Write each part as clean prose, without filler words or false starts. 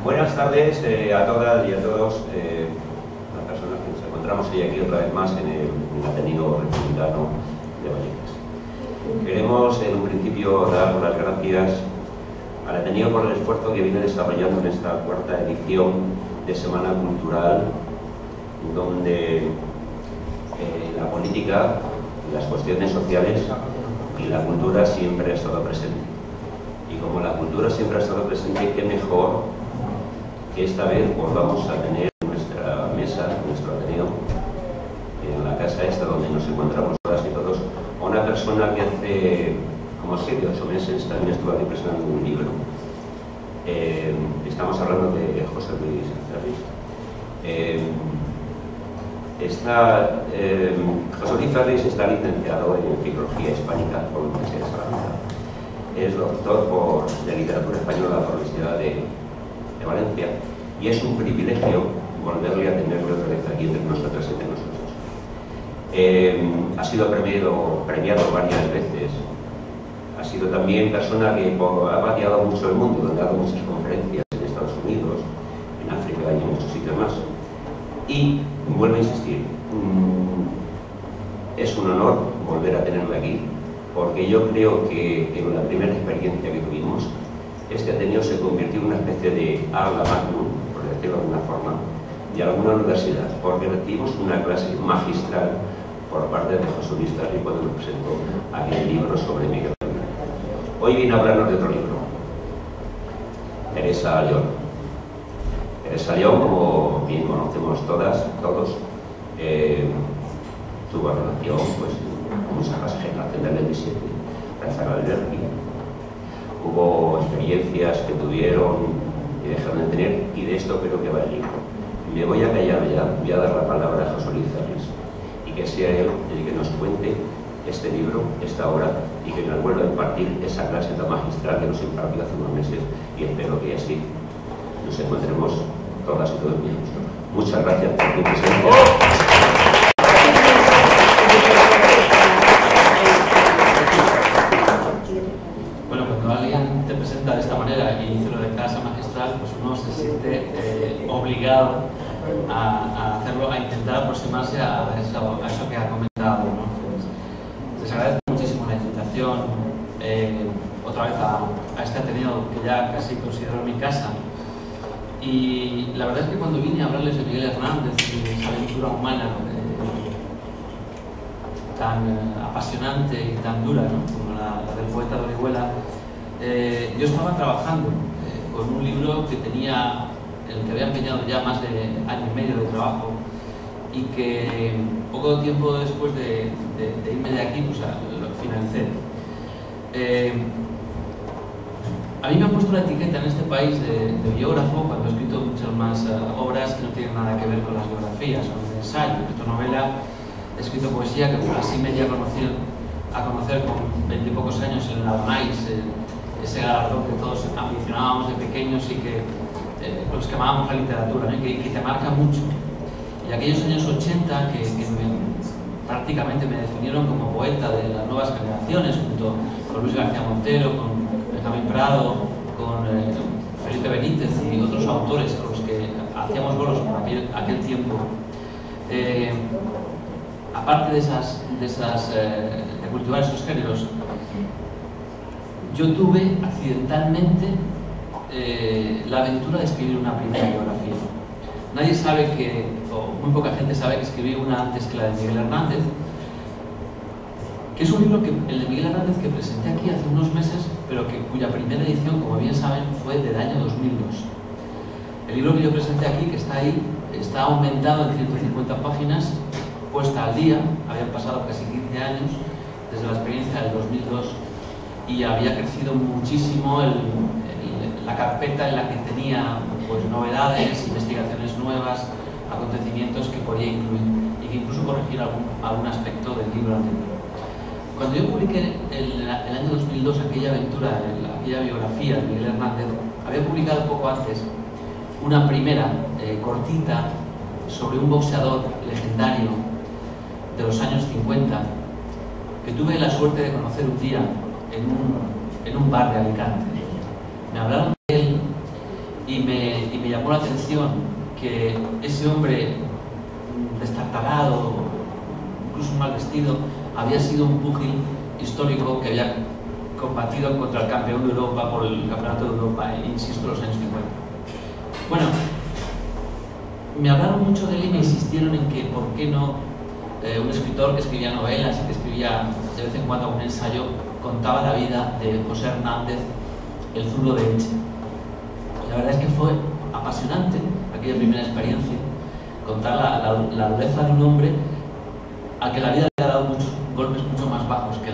Buenas tardes a todas y a todos las personas que nos encontramos hoy aquí otra vez más en el Ateneo Republicano de Vallecas. Queremos en un principio dar las gracias al Ateneo por el esfuerzo que viene desarrollando en esta cuarta edición de Semana Cultural, donde la política, las cuestiones sociales y la cultura siempre ha estado presente. Y como la cultura siempre ha estado presente, qué mejor que esta vez volvamos a tener nuestra mesa, nuestro Ateneo, en la casa esta donde nos encontramos todas y todos, a una persona que hace como 7 o 8 meses también estuvo aquí presentando un libro. Estamos hablando de José Luis Ferris. José Luis Ferris está licenciado en Filología Hispánica por la Universidad de Salamanca. Es doctor de Literatura Española por la Universidad de Valencia, y es un privilegio volverle a tenerlo otra vez aquí entre nosotros. Ha sido premiado varias veces. Ha sido también persona que ha pateado mucho el mundo, ha dado muchas conferencias en Estados Unidos, en África y en muchos sitios más. Y vuelvo a insistir, es un honor volver a tenerlo aquí, porque yo creo que en la primera experiencia que tuvimos, este Ateneo se convirtió en una especie de aula magnum, por decirlo de alguna forma, de alguna universidad, porque recibimos una clase magistral por parte de José Luis Ferris cuando nos presentó aquel libro sobre Miguel Hernández. Hoy viene a hablarnos de otro libro, Teresa León. Teresa León, como bien conocemos todos, tuvo relación con muchas generaciones del 27, Rafael Alberti. Hubo experiencias que tuvieron y dejaron de tener, y de esto creo que va el libro. Me voy a callar ya, voy a dar la palabra a José Luis Ferris, y que sea él el que nos cuente este libro, esta obra, y que nos vuelva a impartir esa clase tan magistral que nos impartió hace unos meses, y espero que así nos encontremos todas y todos bien. Muchas gracias por tu presencia. Bueno, cuando alguien te presenta de esta manera y dice lo de clase magistral, pues uno se siente obligado a hacerlo, a intentar aproximarse a eso que ha comentado, ¿no? Les agradezco muchísimo la invitación, otra vez a este Ateneo que ya casi considero mi casa. Y la verdad es que cuando vine a hablarles de Miguel Hernández y de esa aventura humana tan apasionante y tan dura, ¿no?, como la del poeta de Orihuela, yo estaba trabajando con un libro que tenía, el que había empeñado ya más de año y medio de trabajo, y que poco tiempo después de irme de aquí, pues lo financé. A mí me han puesto la etiqueta en este país de biógrafo cuando he escrito muchas más obras que no tienen nada que ver con las biografías, con el ensayo. He escrito novela, he escrito poesía, que así me di a conocer con 20 y pocos años en el Adonais, ese galardón que todos ambicionábamos de pequeños y que los que amábamos la literatura, ¿no?, que te marca mucho. Y aquellos años 80 que prácticamente me definieron como poeta de las nuevas generaciones, junto con Luis García Montero, con Benjamín Prado, con Felipe Benítez y otros autores con los que hacíamos bolos por aquel tiempo. Aparte de cultivar esos géneros, yo tuve accidentalmente la aventura de escribir una primera biografía. Nadie sabe o muy poca gente sabe que escribí una antes que la de Miguel Hernández, que es un libro, el de Miguel Hernández, que presenté aquí hace unos meses, pero cuya primera edición, como bien saben, fue del año 2002. El libro que yo presenté aquí, que está ahí, está aumentado en 150 páginas, puesta al día. Habían pasado casi 15 años desde la experiencia del 2002 y había crecido muchísimo la carpeta en la que tenía pues novedades, investigaciones nuevas, acontecimientos que podía incluir y que incluso corregir algún aspecto del libro anterior. Cuando yo publiqué el año 2002 aquella aventura, aquella biografía de Miguel Hernández, había publicado poco antes una primera cortita sobre un boxeador legendario de los años 50 que tuve la suerte de conocer un día en un bar de Alicante. Me hablaron de él y me llamó la atención que ese hombre destartalado, incluso mal vestido, había sido un púgil histórico que había combatido contra el campeón de Europa por el campeonato de Europa, insisto, en los años 50. Bueno, me hablaron mucho de él y me insistieron en que por qué no un escritor que escribía novelas y que escribía de vez en cuando un ensayo contaba la vida de José Hernández, el zurdo de Elche. La verdad es que fue apasionante aquella primera experiencia, contar la dureza de un hombre al que la vida le ha dado muchos golpes mucho más bajos que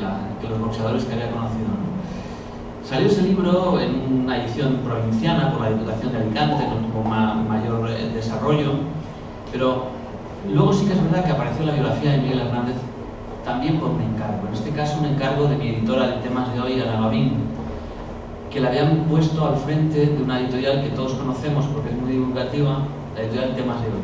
los boxeadores que había conocido, ¿no? Salió ese libro en una edición provinciana por la Diputación de Alicante, no tuvo mayor desarrollo, pero luego sí que es verdad que apareció la biografía de Miguel Hernández también por un encargo, en este caso un encargo de mi editora de Temas de Hoy, Ana Gavín, que la habían puesto al frente de una editorial que todos conocemos porque es muy divulgativa, la editorial Temas de Hoy.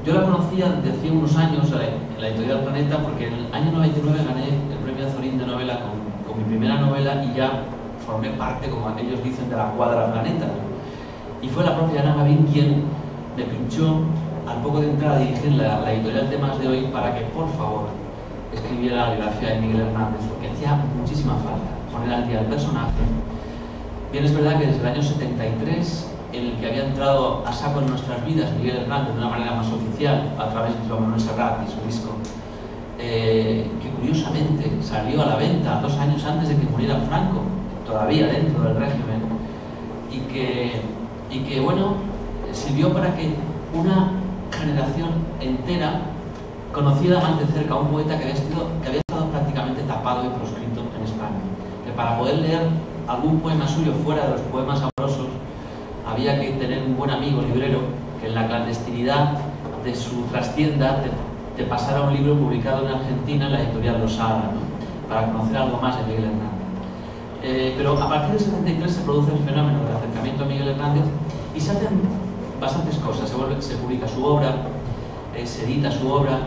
Yo la conocía desde hace unos años, la editorial Planeta, porque en el año 99 gané el premio Azorín de novela con mi primera novela y ya formé parte, como ellos dicen, de la cuadra Planeta. Y fue la propia Ana Gavín quien me pinchó al poco de entrar a dirigir la editorial Temas de Hoy para que, por favor, escribiera la biografía de Miguel Hernández, porque hacía muchísima falta poner al día el personaje. Bien, es verdad que desde el año 73, en el que había entrado a saco en nuestras vidas Miguel Hernández de una manera más oficial a través de Joan Manuel Serrat y su disco, que curiosamente salió a la venta 2 años antes de que muriera Franco, todavía dentro del régimen, y que bueno, sirvió para que una generación entera conociera más de cerca a un poeta que había estado prácticamente tapado y proscrito en España, que para poder leer algún poema suyo fuera de los poemas amorosos había que tener un buen amigo librero que en la clandestinidad de su trastienda te pasara un libro publicado en Argentina en la editorial Losada, ¿no? Para conocer algo más de Miguel Hernández. Pero a partir del 73 se produce el fenómeno del acercamiento a Miguel Hernández y se hacen bastantes cosas. Se publica su obra, se edita su obra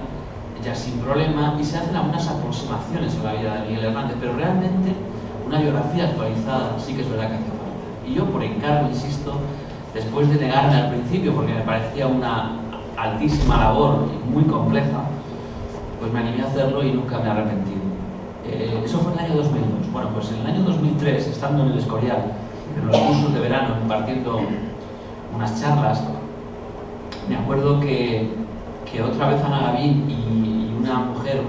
ya sin problema y se hacen algunas aproximaciones a la vida de Miguel Hernández, pero realmente una biografía actualizada sí que es verdad que hace falta. Y yo, por encargo, insisto, después de negarme al principio porque me parecía una altísima labor y muy compleja, pues me animé a hacerlo y nunca me he arrepentido. Eso fue en el año 2002. Bueno, pues en el año 2003, estando en el Escorial, en los cursos de verano, impartiendo unas charlas, me acuerdo que otra vez Ana Gavín y una mujer,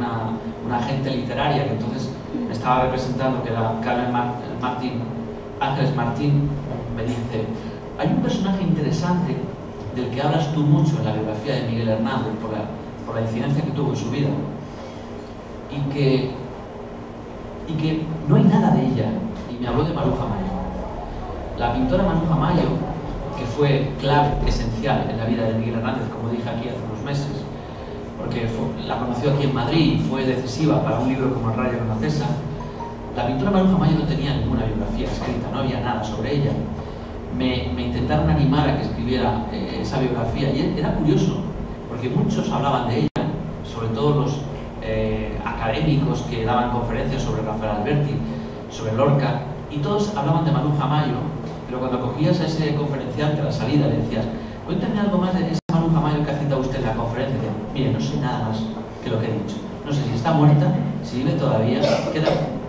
una agente literaria que entonces me estaba representando, que era Carmen Ángeles Martín, me dice: hay un personaje interesante del que hablas tú mucho en la biografía de Miguel Hernández por la incidencia que tuvo en su vida y que no hay nada de ella, y me habló de Maruja Mayo. La pintora Maruja Mayo, que fue clave, esencial en la vida de Miguel Hernández, como dije aquí hace unos meses, porque la conoció aquí en Madrid y fue decisiva para un libro como El Rayo que no cesa. La pintora Maruja Mayo no tenía ninguna biografía escrita, no había nada sobre ella. Me intentaron animar a que escribiera esa biografía y era curioso, porque muchos hablaban de ella, sobre todo los académicos que daban conferencias sobre Rafael Alberti, sobre Lorca, y todos hablaban de Maruja Mayo, pero cuando cogías a ese conferenciante a la salida le decías: cuéntame algo más de esa Maruja Mayo que ha citado usted en la conferencia. Y decía: mire, no sé nada más que lo que he dicho. No sé si está muerta, si vive todavía,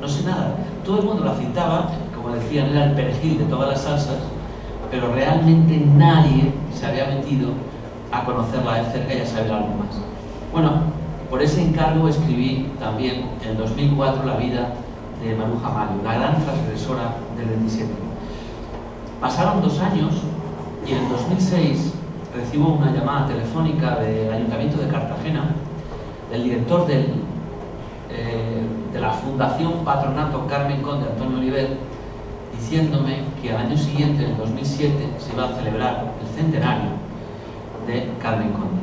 no sé nada. Todo el mundo la citaba, como decían, era el perejil de todas las salsas, pero realmente nadie se había metido a conocerla de cerca y a saber algo más. Bueno, por ese encargo escribí también en 2004 la vida de Maruja Mayo, la gran transgresora del 27. Pasaron 2 años y en 2006 recibo una llamada telefónica del Ayuntamiento de Cartagena, del director de la Fundación Patronato Carmen Conde Antonio Oliver, diciéndome que al año siguiente, en 2007, se iba a celebrar el centenario de Carmen Conde,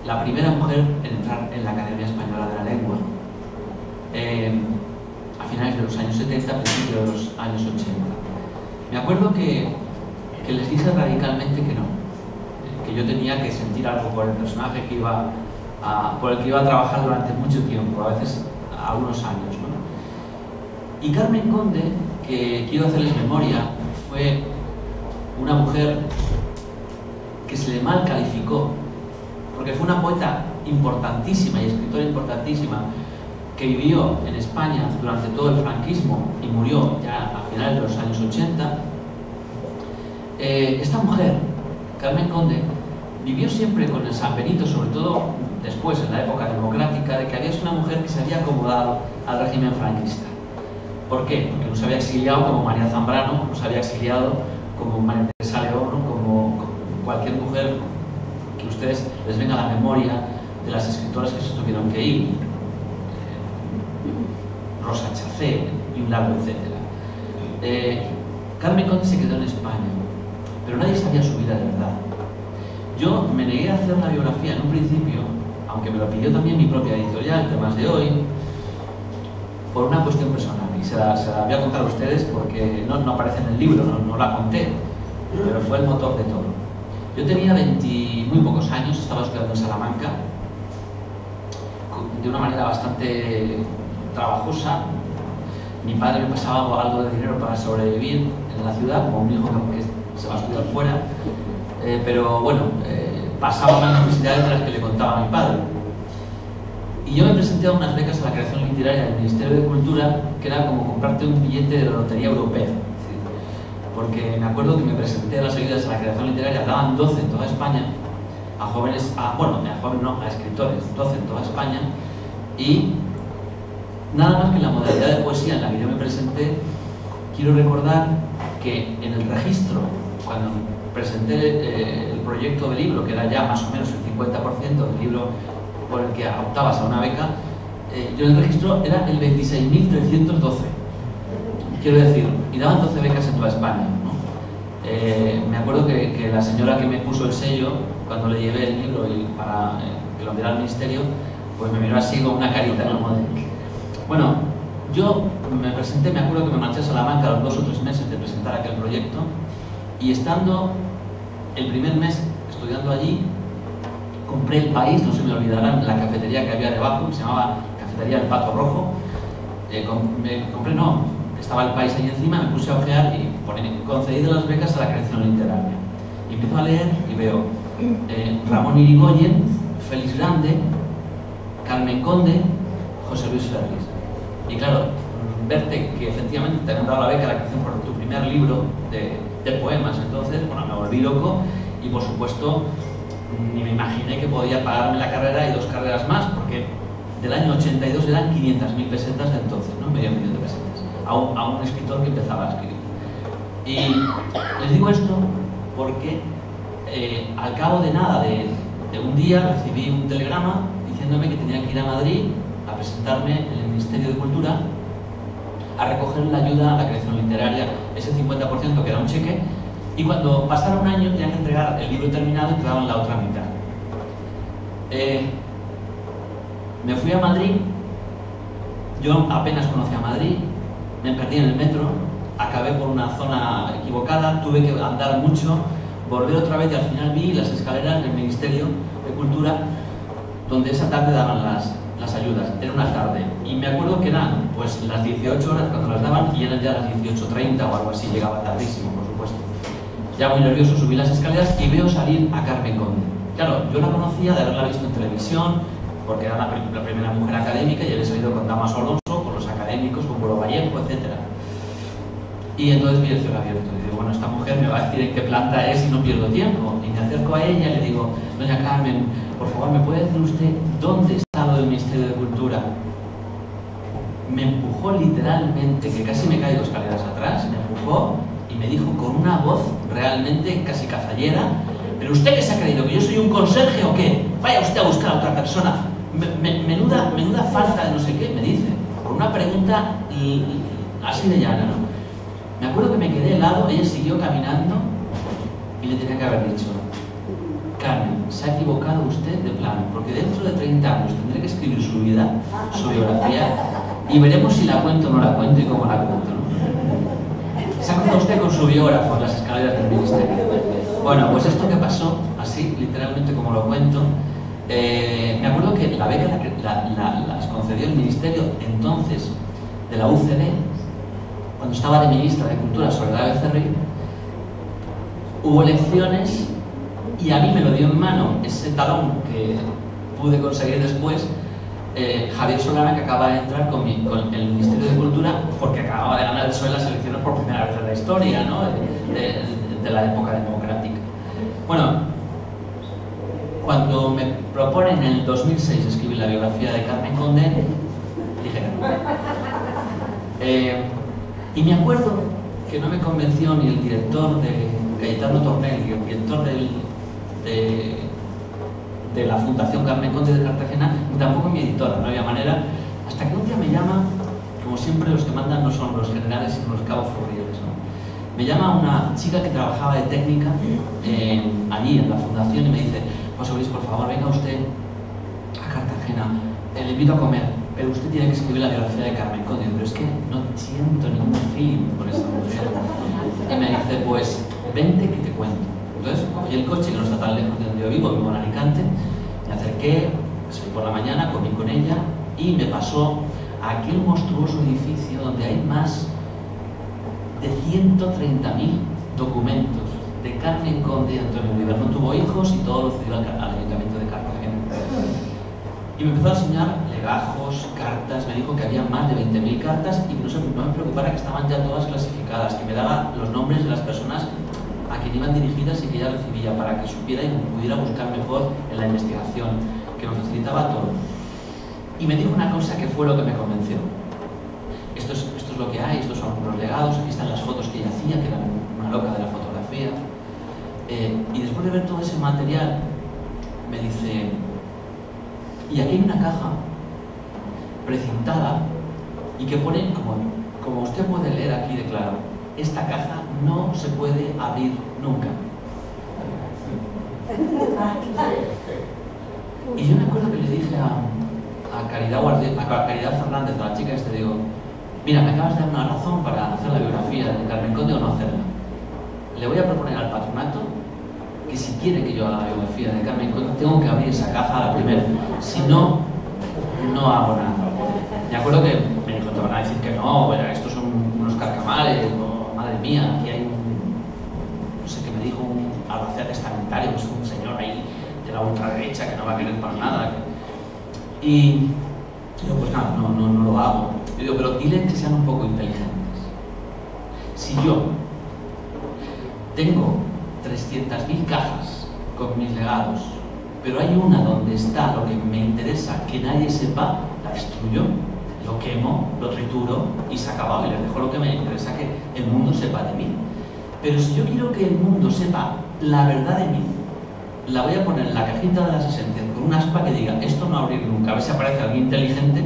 la primera mujer en entrar en la Academia Española de la Lengua, a finales de los años 70, a principios de los años 80. Me acuerdo que les dije radicalmente que no, que yo tenía que sentir algo por el personaje por el que iba a trabajar durante mucho tiempo, a veces algunos años, ¿no? Y Carmen Conde, que quiero hacerles memoria, fue una mujer que se le mal calificó, porque fue una poeta importantísima y escritora importantísima que vivió en España durante todo el franquismo y murió ya a finales de los años 80. Esta mujer, Carmen Conde, vivió siempre con el San Benito, sobre todo después, en la época democrática, de que había sido una mujer que se había acomodado al régimen franquista. ¿Por qué? Porque no se había exiliado como María Zambrano, no se había exiliado como María Teresa León, como cualquier mujer que ustedes les venga a la memoria de las escritoras que se tuvieron que ir. Rosa Chacé y un largo etcétera. Carmen Conde se quedó en España, pero nadie sabía su vida de verdad. Yo me negué a hacer la biografía en un principio, aunque me lo pidió también mi propia editorial, Temas de Hoy, por una cuestión personal. Y se la voy a contar a ustedes porque no aparece en el libro, no la conté, pero fue el motor de todo. Yo tenía muy pocos años, estaba estudiando en Salamanca, de una manera bastante trabajosa. Mi padre me pasaba algo de dinero para sobrevivir en la ciudad, como un hijo que se va a estudiar fuera, pero bueno, pasaba más necesidades de las que le contaba a mi padre. Y yo me presenté a unas becas a la creación literaria del Ministerio de Cultura, que era como comprarte un billete de la Lotería Europea. Porque me acuerdo que me presenté a las ayudas a la creación literaria, daban 12 en toda España, a jóvenes, a escritores, 12 en toda España, y nada más que en la modalidad de poesía en la que yo me presenté, quiero recordar que en el registro, cuando presenté el proyecto de libro, que era ya más o menos el 50% del libro por el que optabas a una beca, yo en el registro era el 26.312. Quiero decir, y daban 12 becas en toda España, ¿no? Me acuerdo que la señora que me puso el sello, cuando le llevé el libro para que lo enviara al ministerio, pues me miró así con una carita, ¿no? Bueno, yo me presenté, me acuerdo que me marché a Salamanca a los 2 o 3 meses de presentar aquel proyecto, y estando el primer mes estudiando allí, compré El País, no se me olvidarán, la cafetería que había debajo, que se llamaba Cafetería El Pato Rojo. Estaba El País ahí encima, me puse a ojear y concedido las becas a la creación literaria. Y empiezo a leer y veo Ramón Irigoyen, Félix Grande, Carmen Conde, José Luis Ferris. Y claro, verte que efectivamente te han dado la beca a la creación por tu primer libro de poemas, entonces, bueno, me volví loco y por supuesto ni me imaginé que podía pagarme la carrera y 2 carreras más, porque del año 82 eran 500.000 pesetas de entonces, ¿no? Medio millón de pesetas, a un escritor que empezaba a escribir. Y les digo esto porque al cabo de nada, de un día, recibí un telegrama diciéndome que tenía que ir a Madrid a presentarme en el Ministerio de Cultura a recoger la ayuda a la creación literaria, ese 50% que era un cheque, y cuando pasara un año tenían que entregar el libro terminado y te daban la otra mitad. Me fui a Madrid, yo apenas conocía Madrid, me perdí en el metro, acabé por una zona equivocada, tuve que andar mucho, volver otra vez y al final vi las escaleras del Ministerio de Cultura donde esa tarde daban las ayudas. Era una tarde y me acuerdo que eran pues las 18 horas cuando las daban y eran ya las 18:30 o algo así, llegaba tardísimo por supuesto. Ya muy nervioso subí las escaleras y veo salir a Carmen Conde. Claro, yo la conocía de haberla visto en televisión porque era la primera mujer académica y había salido con Damaso Alonso, con los académicos, con Buero Vallejo, etc. Y entonces vi el cielo abierto y digo, bueno, esta mujer me va a decir en qué planta es y no pierdo tiempo. Y me acerco a ella y le digo, doña Carmen, por favor, ¿me puede decir usted dónde está lo del Ministerio de Cultura? Me empujó literalmente, que casi me caigo escaleras atrás, me empujó y me dijo con una voz realmente casi cazallera, ¿pero usted qué se ha creído? ¿Que yo soy un conserje o qué? Vaya usted a buscar a otra persona. Menuda falta de no sé qué, me dice, por una pregunta así de llana, ¿no? Me acuerdo que me quedé helado, ella siguió caminando y le tenía que haber dicho, Carmen, se ha equivocado usted de plano, porque dentro de 30 años tendré que escribir su vida, su biografía, y veremos si la cuento o no la cuento y cómo la cuento, ¿no? Se ha cruzado usted con su biógrafo en las escaleras del ministerio. Bueno, pues esto que pasó, así literalmente como lo cuento, me acuerdo que la beca las concedió el Ministerio entonces de la UCD, cuando estaba de ministra de Cultura Soledad Becerril. Hubo elecciones y a mí me lo dio en mano ese talón que pude conseguir después Javier Solana, que acaba de entrar con el Ministerio de Cultura porque acababa de ganar el PSOE las elecciones por primera vez en la historia, ¿no? de la época democrática. Bueno, cuando me proponen en el 2006 escribir la biografía de Carmen Conde, dije no. Y me acuerdo que no me convenció ni el director de Cayetano Tornel, el director de la Fundación Carmen Conde de Cartagena, ni tampoco mi editora, no había manera, hasta que un día me llama, como siempre los que mandan no son los generales sino los cabos furriales, ¿no? Me llama una chica que trabajaba de técnica allí en la fundación y me dice: José Luis, por favor, venga usted a Cartagena, le invito a comer, pero usted tiene que escribir la biografía de Carmen Conde. Pero es que no siento ningún feeling por esa mujer. Y me dice: pues vente que te cuento. Entonces cogí el coche, que no está tan lejos de donde yo vivo en Alicante, me acerqué, salí por la mañana, comí con ella y me pasó a aquel monstruoso edificio donde hay más de 130.000 documentos de Carmen Conde y Antonio Oliver. No tuvo hijos y todo lo cedió al Ayuntamiento de Cartagena. Y me empezó a enseñar legajos, cartas, me dijo que había más de 20.000 cartas y que no me preocupara, que estaban ya todas clasificadas, que me daba los nombres de las personas a quien iban dirigidas y que ella recibía para que supiera y pudiera buscar mejor en la investigación, que nos facilitaba todo. Y me dijo una cosa que fue lo que me convenció. Esto es lo que hay, estos son los legados, aquí están las fotos que ella hacía, que era una loca de la fotografía. Y después de ver todo ese material, me dice: y aquí hay una caja precintada y que pone, como usted puede leer aquí de claro, esta caja no se puede abrir nunca. Y yo me acuerdo que le dije a Caridad Fernández, a la chica digo: mira, me acabas de dar una razón para hacer la biografía de Carmen Conde o no hacerla. Le voy a proponer al patronato que si quiere que yo haga la biografía de Carmen Conde, tengo que abrir esa caja a la primera. Si no, no hago nada. Me acuerdo que me dijo: te van a decir que no, estos son unos carcamales, o, madre mía, aquí hay no sé qué me dijo, un albacea testamentario, que es un señor ahí de la ultraderecha que no va a querer para nada. Y yo, pues nada, no lo hago. Yo digo: pero dile que sean un poco inteligentes. Si yo tengo 300.000 cajas con mis legados, pero hay una donde está lo que me interesa que nadie sepa, la destruyo, lo quemo, lo trituro y se ha acabado, y les dejo lo que me interesa que el mundo sepa de mí. Pero si yo quiero que el mundo sepa la verdad de mí, la voy a poner en la cajita de las esencias con un aspa que diga: esto no abrir nunca, a ver si aparece alguien inteligente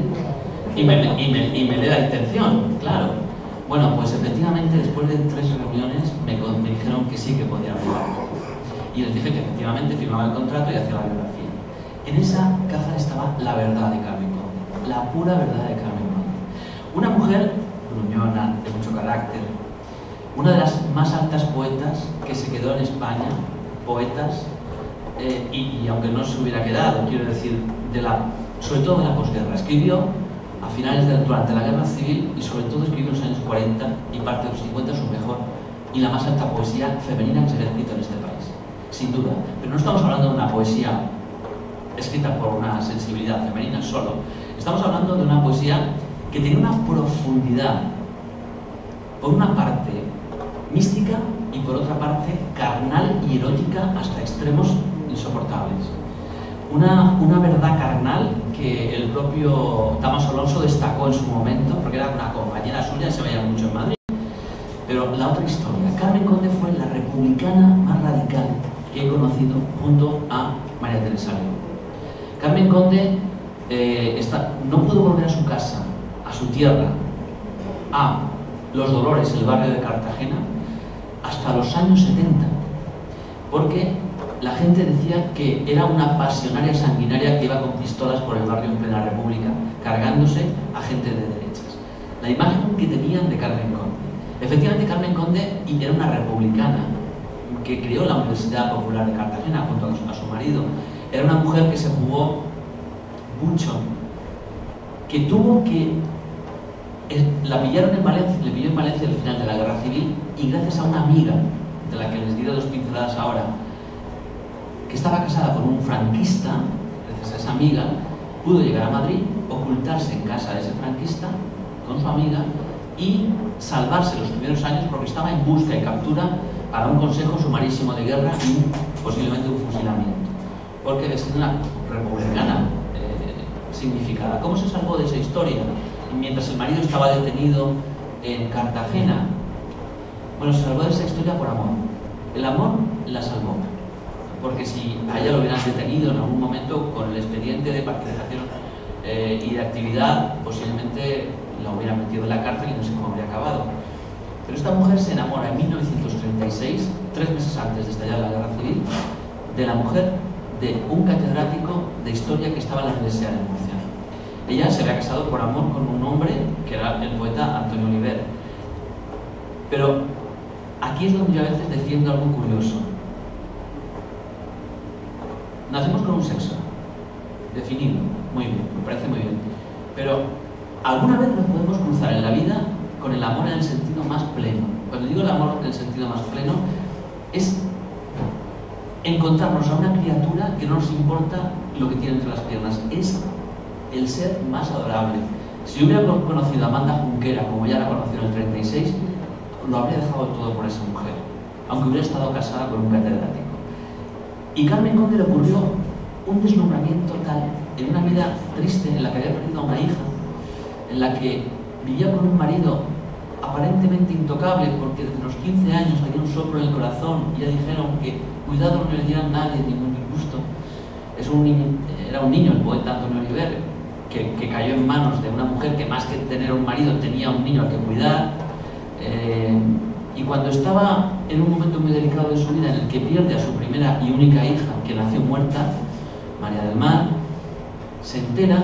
y me lee la intención, claro. Bueno, pues efectivamente después de 3 reuniones me dijeron que sí que podía abrir. Y les dije que efectivamente firmaba el contrato y hacía la biografía. En esa caja estaba la verdad de Carmen Conde, la pura verdad de Carmen Conde. Una mujer gruñona, de mucho carácter, una de las más altas poetas que se quedó en España, poetas, y aunque no se hubiera quedado, quiero decir, sobre todo de la posguerra. Escribió a finales durante la Guerra Civil y sobre todo escribió en los años 40 y parte de los 50 su mejor y la más alta poesía femenina que se había escrito en este país, sin duda. Pero no estamos hablando de una poesía escrita por una sensibilidad femenina solo, estamos hablando de una poesía que tiene una profundidad, por una parte mística y por otra parte carnal y erótica hasta extremos insoportables. Una verdad carnal que el propio Damaso Alonso destacó en su momento, porque era una compañera suya, se veía mucho en Madrid. Pero la otra historia, Carmen Conde fue la republicana más radical que he conocido junto a María Teresa León. Carmen Conde no pudo volver a su casa, a su tierra, a Los Dolores, el barrio de Cartagena, hasta los años 70, porque la gente decía que era una pasionaria sanguinaria que iba con pistolas por el barrio en plena república, cargándose a gente de derechas. La imagen que tenían de Carmen Conde. Efectivamente, Carmen Conde era una republicana que creó la Universidad Popular de Cartagena junto a su marido. Era una mujer que se jugó mucho, que tuvo que... La pillaron en Valencia, le pilló en Valencia al final de la Guerra Civil, y gracias a una amiga, de la que les diré dos pinceladas ahora, que estaba casada con un franquista, gracias a esa amiga, pudo llegar a Madrid, ocultarse en casa de ese franquista con su amiga y salvarse los primeros años porque estaba en busca y captura para un consejo sumarísimo de guerra y posiblemente un fusilamiento, porque es una republicana significada. ¿Cómo se salvó de esa historia? Mientras el marido estaba detenido en Cartagena, bueno, se salvó de esa historia por amor. El amor la salvó, porque si a ella lo hubieran detenido en algún momento con el expediente de participación y de actividad, posiblemente la hubieran metido en la cárcel y no sé cómo habría acabado. Pero esta mujer se enamora en 1936, 3 meses antes de estallar la Guerra Civil, de la mujer de un catedrático de historia que estaba en la Universidad de Murcia. Ella se había casado por amor con un hombre que era el poeta Antonio Oliver. Pero aquí es donde yo a veces defiendo algo curioso. Nacemos con un sexo definido, muy bien, me parece muy bien. Pero alguna vez nos podemos cruzar en la vida con el amor en el sentido más pleno. Cuando digo el amor en el sentido más pleno, es encontrarnos a una criatura que no nos importa lo que tiene entre las piernas. Es el ser más adorable. Si hubiera conocido a Amanda Junquera como ya la conoció en el 36, lo habría dejado todo por esa mujer, aunque hubiera estado casada con un catedrático. Y Carmen Conde le ocurrió un deslumbramiento tal en una vida triste en la que había perdido a una hija, en la que vivía con un marido aparentemente intocable porque desde los 15 años tenía un soplo en el corazón y ya dijeron que cuidado no le dieran nadie, ningún disgusto. Era un niño, el poeta Antonio Oliver, que cayó en manos de una mujer que más que tener un marido tenía un niño al que cuidar, y cuando estaba en un momento muy delicado de su vida en el que pierde a su primera y única hija, que nació muerta, María del Mar, se entera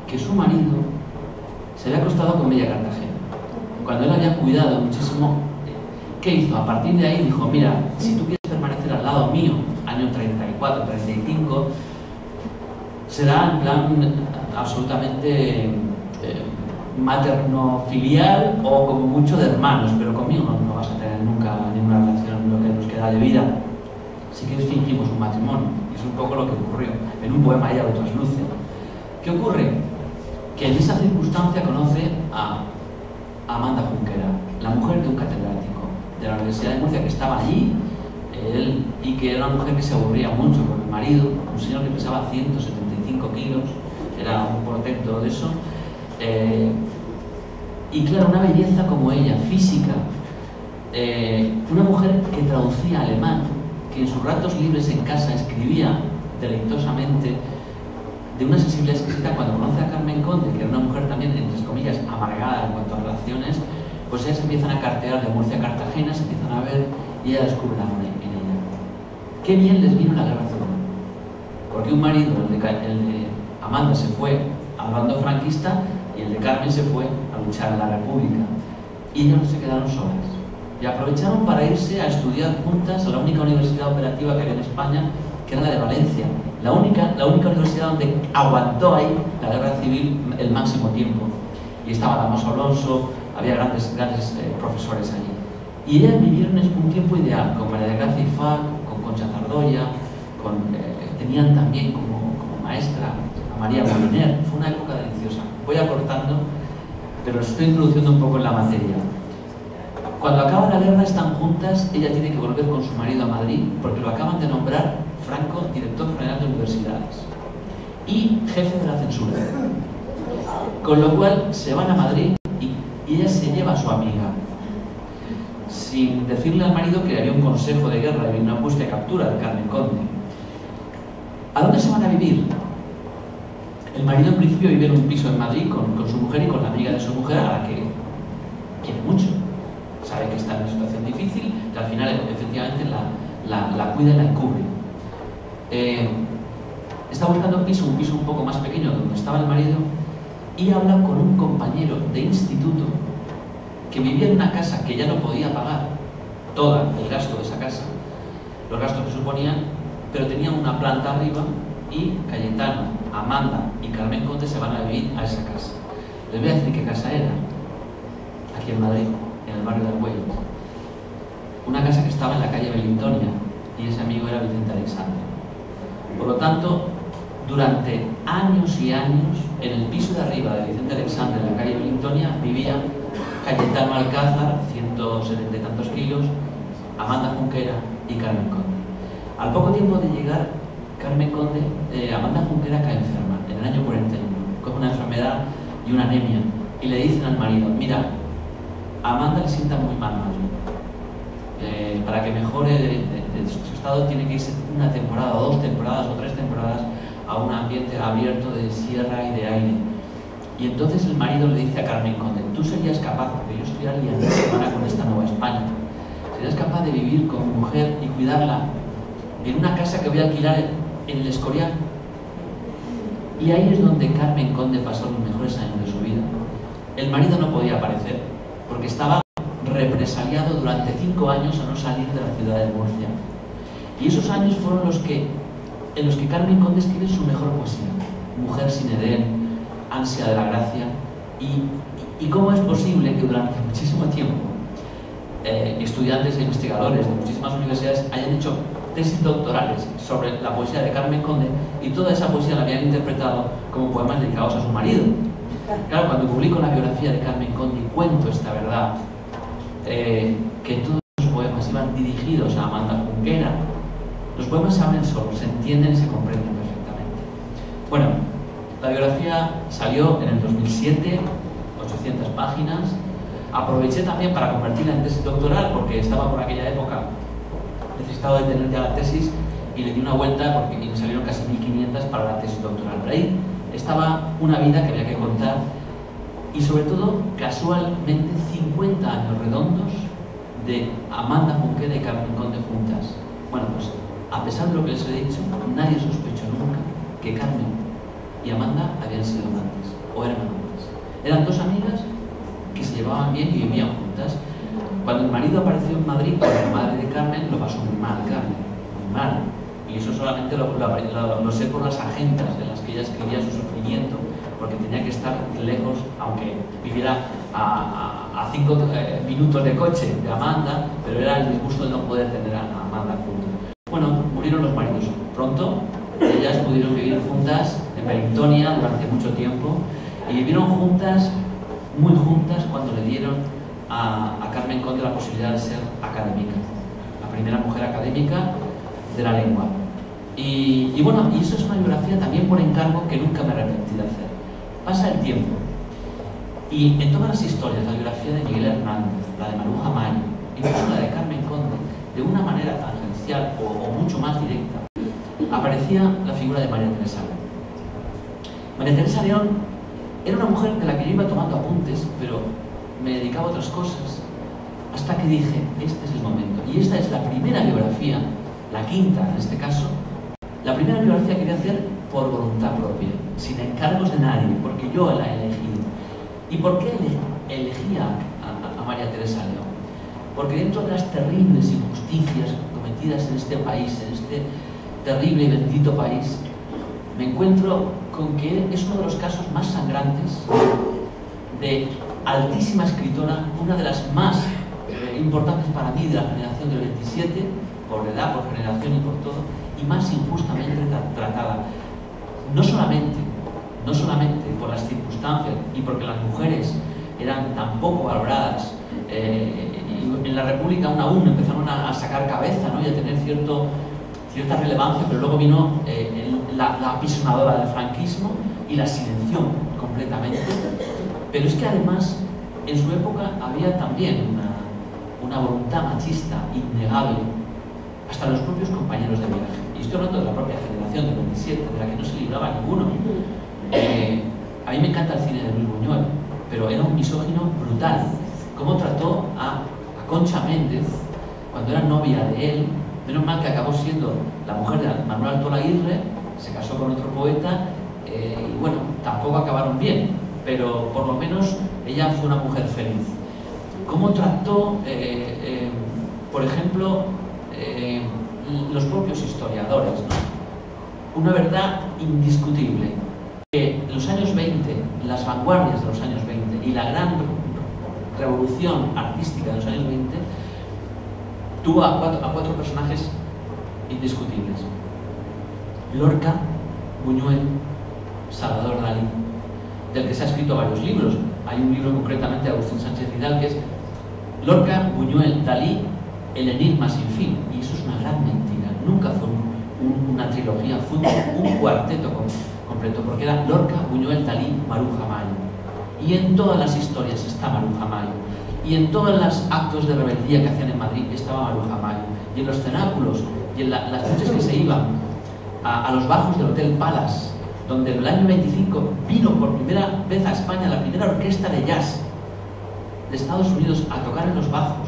que su marido se había acostado con Bella Cartagena. Cuando él había cuidado muchísimo, ¿qué hizo? A partir de ahí dijo, mira, si tú quieres permanecer al lado mío, año 34, 35, será en plan absolutamente materno-filial o como mucho de hermanos, pero conmigo no vas a tener nunca ninguna relación en lo que nos queda de vida. Si quieres fingimos un matrimonio, y es un poco lo que ocurrió. En un poema ella lo trasluce. ¿Qué ocurre? Que en esa circunstancia conoce a Amanda Junquera, la mujer de un catedrático de la Universidad de Murcia que estaba allí, y que era una mujer que se aburría mucho con el marido, un señor que pesaba 175 kilos, era un portento de eso, y claro, una belleza como ella, física, una mujer que traducía alemán, que en sus ratos libres en casa escribía deleitosamente, de una sensibilidad exquisita. Cuando conoce a Carmen Conde, que era una mujer también, entre comillas, amargada en cuanto a relaciones, pues ellas empiezan a cartear de Murcia a Cartagena, se empiezan a ver y ella descubre el amor en ella. Qué bien les vino la Guerra Civil, porque un marido, el de Amanda, se fue al bando franquista y el de Carmen se fue a luchar en la República, y ellos no se quedaron solas y aprovecharon para irse a estudiar juntas a la única universidad operativa que había en España, que era la de Valencia, la única universidad donde aguantó ahí la Guerra Civil el máximo tiempo, y estaba Damaso Alonso, había grandes profesores allí, y ellas vivieron un tiempo ideal con María de Gracia Ifá, con Concha Zardoya, tenían también como maestra a María Moliner. Fue una época deliciosa. Voy acortando, pero estoy introduciendo un poco en la materia. Cuando acaba la guerra están juntas, ella tiene que volver con su marido a Madrid porque lo acaban de nombrar Franco director general de universidades y jefe de la censura, con lo cual se van a Madrid y ella se lleva a su amiga sin decirle al marido que había un consejo de guerra y una búsqueda y captura de Carmen Conde. ¿A dónde se van a vivir? El marido en principio vive en un piso en Madrid con su mujer y con la amiga de su mujer, a la que quiere mucho, sabe que está en una situación difícil y al final efectivamente la cuida y la encubre. Está buscando un piso un poco más pequeño donde estaba el marido, y habla con un compañero de instituto que vivía en una casa que ya no podía pagar todo el gasto de esa casa, los gastos que suponían, pero tenían una planta arriba y Cayetano, Amanda y Carmen Conde se van a vivir a esa casa. Les voy a decir qué casa era, aquí en Madrid, en el barrio del Güell. Una casa que estaba en la calle Belintonia y ese amigo era Vicente Alexandre. Por lo tanto, durante años y años, en el piso de arriba de Vicente Alexandre, en la calle Belintonia, vivían Cayetano Alcázar, 170 y tantos kilos, Amanda Junquera y Carmen Conde. Al poco tiempo de llegar Carmen Conde, Amanda Junquera cae enferma, en el año 41, con una enfermedad y una anemia, y le dicen al marido: mira, a Amanda le sienta muy mal Madrid, para que mejore de su estado tiene que irse una temporada, o 2 temporadas, o 3 temporadas a un ambiente abierto de sierra y de aire. Y entonces el marido le dice a Carmen Conde: tú serías capaz, porque yo estoy aliada con esta Nueva España, serías capaz de vivir con mi mujer y cuidarla en una casa que voy a alquilar en el Escorial. Y ahí es donde Carmen Conde pasó los mejores años de su vida. El marido no podía aparecer porque estaba represaliado durante 5 años a no salir de la ciudad de Murcia. Y esos años fueron en los que Carmen Conde escribe su mejor poesía: Mujer sin Edén, Ansia de la Gracia. Y cómo es posible que durante muchísimo tiempo estudiantes e investigadores de muchísimas universidades hayan hecho tesis doctorales sobre la poesía de Carmen Conde y toda esa poesía la habían interpretado como poemas dedicados a su marido. Claro, cuando publico la biografía de Carmen Conde y cuento esta verdad, que todos los poemas iban dirigidos a Amanda Junquera, los poemas se abren solos, se entienden y se comprenden perfectamente. Bueno, la biografía salió en el 2007, 800 páginas. Aproveché también para convertirla en tesis doctoral porque estaba por aquella época necesitado de tener ya la tesis y le di una vuelta porque me salieron casi 1500 para la tesis doctoral. Pero ahí estaba una vida que había que contar y sobre todo, casualmente, 50 años redondos de Amanda Junquera y Carmen Conde juntas. Bueno, pues a pesar de lo que les he dicho, nadie sospechó nunca que Carmen y Amanda habían sido amantes o eran amantes. Eran 2 amigas que se llevaban bien y vivían juntas. Cuando el marido apareció en Madrid con la madre de Carmen, lo pasó muy mal Carmen, muy mal. Y eso solamente lo sé por las agendas en las que ella escribía su sufrimiento, porque tenía que estar lejos, aunque viviera a 5 minutos de coche de Amanda, pero era el disgusto de no poder tener a Amanda junto. Bueno, murieron los maridos pronto, ellas pudieron vivir juntas en Belintonia durante mucho tiempo y vivieron juntas, muy juntas, cuando le dieron a Carmen Conde la posibilidad de ser académica, la primera mujer académica de la lengua. Y bueno, y eso es una biografía también por encargo que nunca me arrepentí de hacer. Pasa el tiempo y en todas las historias, la biografía de Miguel Hernández, la de Maruja Mayo, incluso la de Carmen Conde, de una manera tangencial o mucho más directa, aparecía la figura de María Teresa León. María Teresa León era una mujer de la que yo iba tomando apuntes, pero me dedicaba a otras cosas, hasta que dije: este es el momento. Y esta es la primera biografía, la quinta en este caso, la primera biografía que voy a hacer por voluntad propia, sin encargos de nadie, porque yo la he elegido. ¿Y por qué elegía a María Teresa León? Porque dentro de las terribles injusticias cometidas en este país, en este terrible y bendito país, me encuentro con que es uno de los casos más sangrantes de altísima escritora, una de las más importantes para mí de la generación del 27, por edad, por generación y por todo, y más injustamente tratada. No solamente por las circunstancias y porque las mujeres eran tan poco valoradas, y en la República aún empezaron a sacar cabeza, ¿no? Y a tener cierta relevancia, pero luego vino la apisonadora del franquismo y la silenció completamente. Pero es que además en su época había también una voluntad machista innegable, hasta los propios compañeros de viaje. Y estoy hablando de la propia generación del 27, de la que no se libraba ninguno. A mí me encanta el cine de Luis Buñuel, pero era un misógino brutal. Cómo trató a Concha Méndez cuando era novia de él. Menos mal que acabó siendo la mujer de Manuel Alto Laguirre, se casó con otro poeta, y bueno, tampoco acabaron bien, pero por lo menos ella fue una mujer feliz. Cómo trató, por ejemplo, los propios historiadores, ¿no? Una verdad indiscutible, que en los años 20, las vanguardias de los años 20 y la gran revolución artística de los años 20 tuvo a cuatro personajes indiscutibles: Lorca, Buñuel, Salvador Dalí, del que se ha escrito varios libros. Hay un libro concretamente de Agustín Sánchez Vidal que es Lorca, Buñuel, Dalí, el enigma sin fin. Y eso es una gran mentira. Nunca fue una trilogía, fue un cuarteto completo, porque era Lorca, Buñuel, Dalí, Maruja Mayo. Y en todas las historias está Maruja Mayo. Y en todos los actos de rebeldía que hacían en Madrid estaba Maruja Mayo. Y en los cenáculos, y en las noches que se iban a los bajos del Hotel Palace, donde en el año 25 vino por primera vez a España la primera orquesta de jazz de Estados Unidos a tocar en los bajos.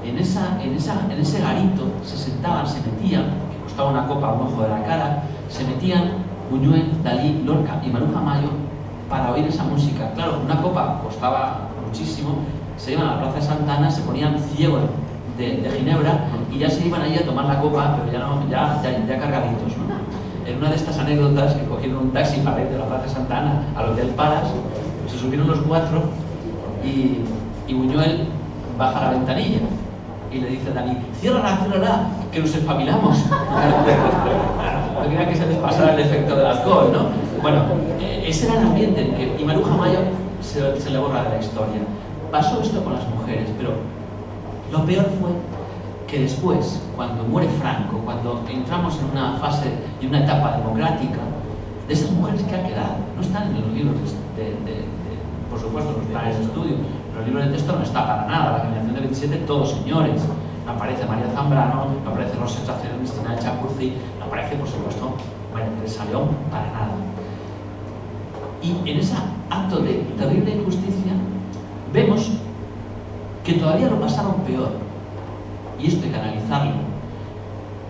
En ese garito se sentaban, se metían, que costaba una copa a un ojo de la cara, se metían Buñuel, Dalí, Lorca y Maruja Mayo para oír esa música. Claro, una copa costaba muchísimo, se iban a la Plaza de Santa Ana, se ponían ciegos de Ginebra y ya se iban allí a tomar la copa, pero ya cargaditos, ¿no? En una de estas anécdotas, que cogieron un taxi para ir de la Plaza de Santa Ana al Hotel Palace, se subieron los cuatro y Buñuel baja la ventanilla y le dice a Dalí: ciérrala, que nos espabilamos. No quería que se les pasara el efecto del alcohol, ¿no? Bueno, ese era el ambiente y Maruja Mayo se le borra de la historia. Pasó esto con las mujeres, pero lo peor fue que después, cuando muere Franco, cuando entramos en una fase y una etapa democrática, de esas mujeres que han quedado, no están en los libros por supuesto, los planes de estudio, en los libros de texto no está para nada. La generación de 27, todos señores. No aparece María Zambrano, no aparece Rosa Chacero, Cristina Chapurci, no aparece, por supuesto, María Teresa León, para nada. Y en ese acto de terrible injusticia, vemos que todavía lo pasaron peor. Y esto hay que analizarlo,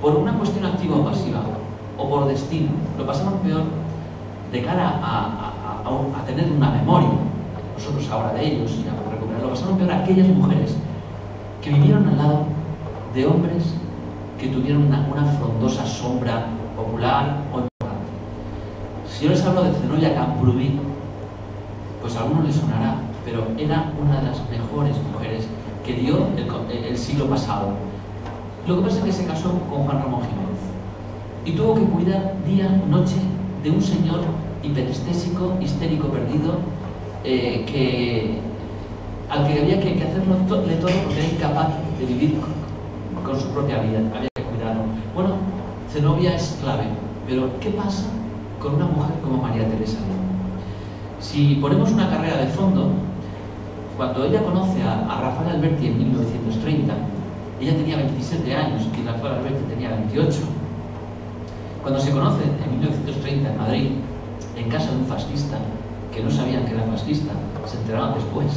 por una cuestión activa o pasiva, o por destino. Lo pasaron peor de cara a tener una memoria, nosotros ahora de ellos, y a recuperarlo. Lo pasaron peor a aquellas mujeres que vivieron al lado de hombres que tuvieron una frondosa sombra popular o importante. Si yo les hablo de Zenobia Camprubí, pues a algunos les sonará, pero era una de las mejores mujeres que dio el siglo pasado. Lo que pasa es que se casó con Juan Ramón Jiménez y tuvo que cuidar día, noche de un señor hiperestésico, histérico, perdido, al que había que hacerlo todo porque era incapaz de vivir con su propia vida, había que cuidarlo. Bueno, Zenobia es clave, pero ¿qué pasa con una mujer como María Teresa León? Si ponemos una carrera de fondo, cuando ella conoce a Rafael Alberti en 1930, ella tenía 27 años y Rafael Alberti tenía 28. Cuando se conocen en 1930 en Madrid, en casa de un fascista, que no sabían que era fascista, se enteraron después.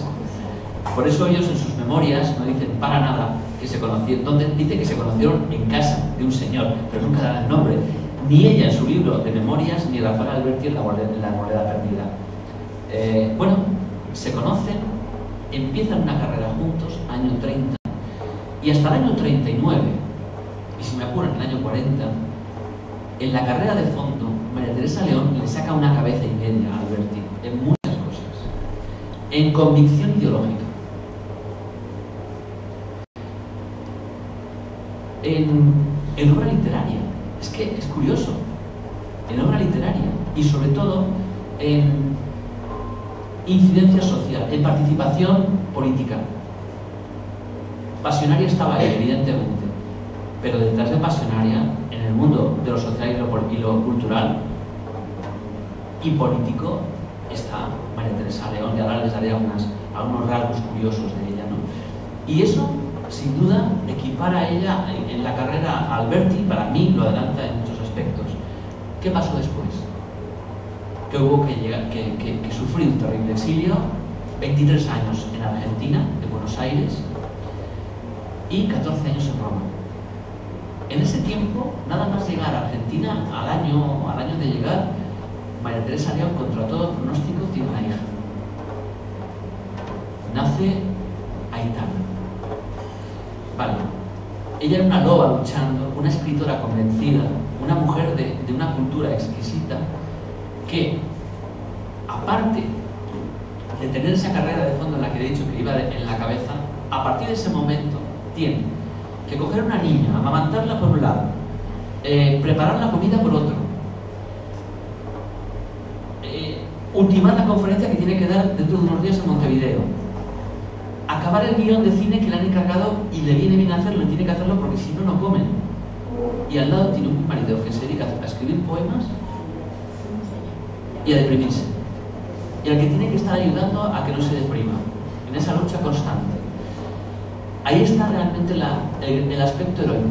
Por eso ellos en sus memorias no dicen para nada que se conocieron, donde dice que se conocieron en casa de un señor, pero nunca dan el nombre. Ni ella en su libro de memorias, ni Rafael Alberti en la moneda perdida. Bueno, se conocen, empiezan una carrera juntos, año 30, y hasta el año 39, y si me apuran, el año 40, en la carrera de fondo, María Teresa León le saca una cabeza y media a Alberti, en muchas cosas, en convicción ideológica, en obra literaria. Es que es curioso, en obra literaria, y sobre todo en incidencia social, en participación política. Pasionaria estaba ahí, evidentemente, pero detrás de Pasionaria, en el mundo de lo social y lo cultural y político, está María Teresa León, y ahora les daré algunos rasgos curiosos de ella, ¿no? Y eso, sin duda, equipara a ella en la carrera a Alberti. Para mí lo adelanta en muchos aspectos. ¿Qué pasó después? Que hubo que sufrir un terrible exilio, 23 años en Argentina, de Buenos Aires, y 14 años en Roma. En ese tiempo, nada más llegar a Argentina, al año de llegar, María Teresa León, contra todo pronóstico, tiene una hija. Nace Aitana. Vale. Ella era una loba luchando, una escritora convencida, una mujer de una cultura exquisita que, aparte de tener esa carrera de fondo en la que he dicho que iba en la cabeza, a partir de ese momento tiene que coger a una niña, amamantarla por un lado, preparar la comida por otro, ultimar la conferencia que tiene que dar dentro de unos días en Montevideo, acabar el guión de cine que le han encargado y le viene bien hacerlo, y tiene que hacerlo porque si no, no comen. Y al lado tiene un marido que se dedica a escribir poemas y a deprimirse. Y al que tiene que estar ayudando a que no se deprima, en esa lucha constante. Ahí está realmente el aspecto heroico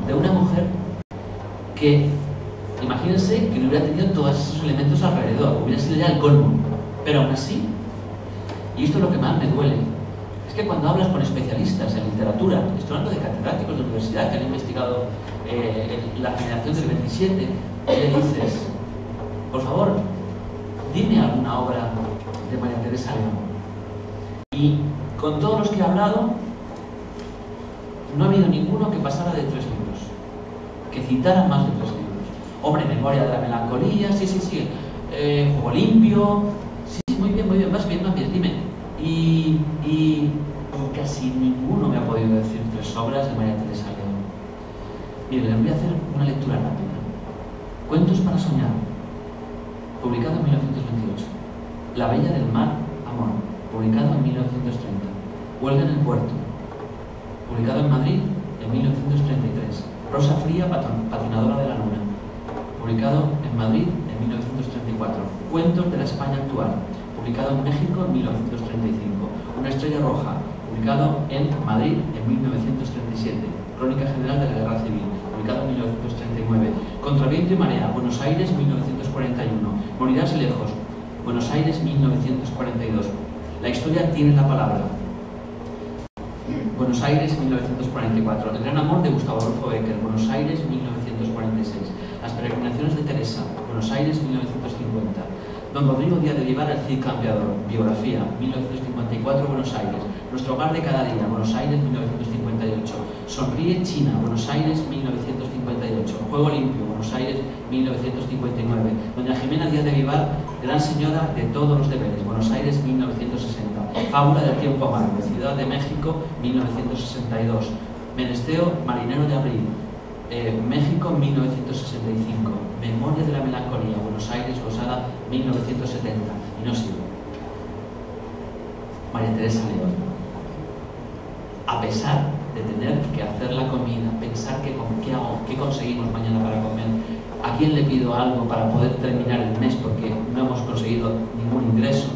de una mujer que, imagínense que no hubiera tenido todos esos elementos alrededor, hubiera sido ya el colmo. Pero aún así, y esto es lo que más me duele, es que cuando hablas con especialistas en literatura, estoy hablando de catedráticos de universidad que han investigado la generación del 27, le dices, por favor, dime alguna obra de María Teresa León. Y con todos los que he hablado, no ha habido ninguno que pasara de 3 libros, que citara más de 3 libros. Hombre, Memoria de la Melancolía, sí, Juego Limpio, sí, muy bien, más bien, dime. Y casi ninguno me ha podido decir 3 obras de María Teresa León. Mire, les voy a hacer una lectura rápida. Cuentos para soñar, publicado en 1928. La Bella del Mar, Amor, publicado en 1930. Huelga en el Puerto, publicado en Madrid en 1933. Rosa Fría, Patinadora de la Luna, publicado en Madrid en 1934. Cuentos de la España actual, publicado en México en 1935. Una estrella roja, publicado en Madrid en 1937. Crónica General de la Guerra Civil, publicado en 1939. Contra viento y marea, Buenos Aires, 1941. Morirás lejos, Buenos Aires, 1942. La historia tiene la palabra. Buenos Aires, 1944. El gran amor de Gustavo Adolfo Bécquer, Buenos Aires, 1946. Las peregrinaciones de Teresa, Buenos Aires, 1950. Don Rodrigo Díaz de Vivar, El Cid Campeador, biografía, 1954, Buenos Aires. Nuestro hogar de cada día, Buenos Aires, 1958. Sonríe China, Buenos Aires, 1958. Juego limpio, Buenos Aires, 1959. Doña Jimena Díaz de Vivar, gran señora de todos los deberes, Buenos Aires, 1960. Fábula del tiempo amargo, Ciudad de México, 1962. Menesteo, marinero de abril, México, 1965. Memoria de la Melancolía, Buenos Aires, Losada, 1970. Y no sigo. María Teresa León, a pesar de tener que hacer la comida, pensar qué hago, qué conseguimos mañana para comer, a quién le pido algo para poder terminar el mes porque no hemos conseguido ningún ingreso,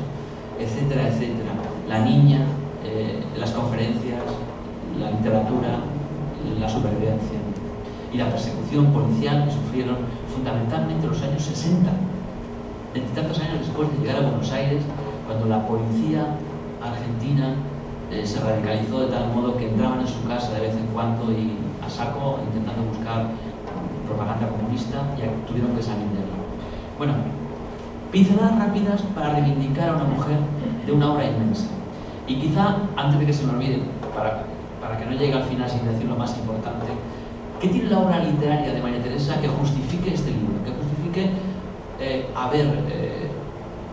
etcétera, etcétera. La niña, las conferencias, la literatura, la supervivencia y la persecución policial que sufrieron fundamentalmente en los años 60, 20 y tantos años después de llegar a Buenos Aires, cuando la policía argentina se radicalizó de tal modo que entraban en su casa de vez en cuando y a saco intentando buscar propaganda comunista y tuvieron que salir de él. Bueno, pinceladas rápidas para reivindicar a una mujer de una obra inmensa. Y quizá, antes de que se me olvide, para que no llegue al final sin decir lo más importante, ¿qué tiene la obra literaria de María Teresa que justifique este libro? Que justifique,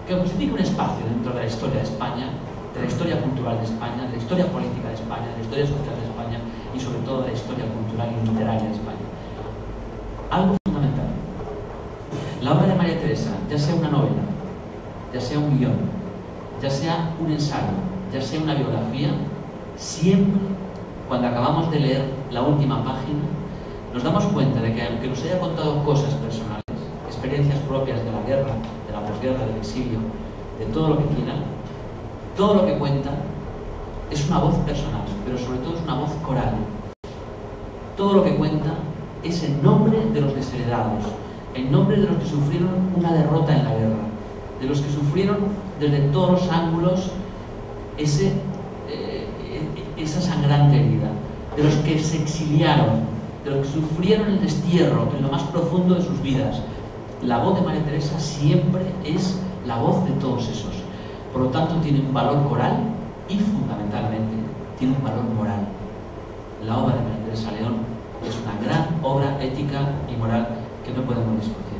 que justifique un espacio dentro de la historia de España, de la historia cultural de España, de la historia política de España, de la historia social de España y sobre todo de la historia cultural y literaria de España? Algo fundamental. La obra de María Teresa, ya sea una novela, ya sea un guión, ya sea un ensayo, ya sea una biografía, siempre, cuando acabamos de leer la última página, nos damos cuenta de que aunque nos haya contado cosas personales, experiencias propias de la guerra, de la posguerra, del exilio, de todo lo que quiera, todo lo que cuenta es una voz personal, pero sobre todo es una voz coral. Todo lo que cuenta es en nombre de los desheredados, en nombre de los que sufrieron una derrota en la guerra, de los que sufrieron desde todos los ángulos esa sangrante herida, de los que se exiliaron, de los que sufrieron el destierro en lo más profundo de sus vidas. La voz de María Teresa siempre es la voz de todos esos. Por lo tanto, tiene un valor coral y, fundamentalmente, tiene un valor moral. la obra de María Teresa León es una gran obra ética y moral que no podemos discutir.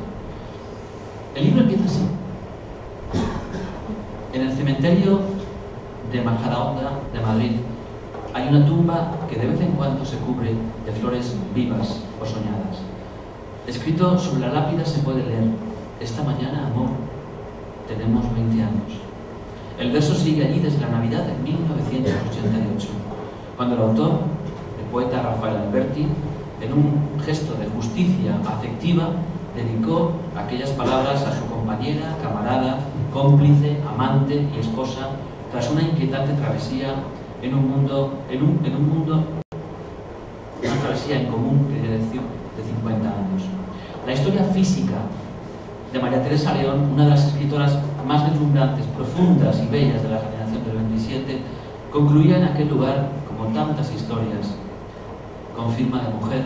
El libro empieza así. En el cementerio de Majadahonda de Madrid hay una tumba que de vez en cuando se cubre de flores vivas o soñadas. Escrito sobre la lápida se puede leer: esta mañana, amor, tenemos 20 años. El verso sigue allí desde la Navidad de 1988, cuando el autor, el poeta Rafael Alberti, en un gesto de justicia afectiva, dedicó aquellas palabras a su compañera, camarada, cómplice, amante y esposa, tras una inquietante travesía en un mundo, una travesía en común de 50 años. La historia física de María Teresa León, una de las escritoras más deslumbrantes, profundas y bellas de la generación del 27, concluía en aquel lugar, como tantas historias con firma de mujer,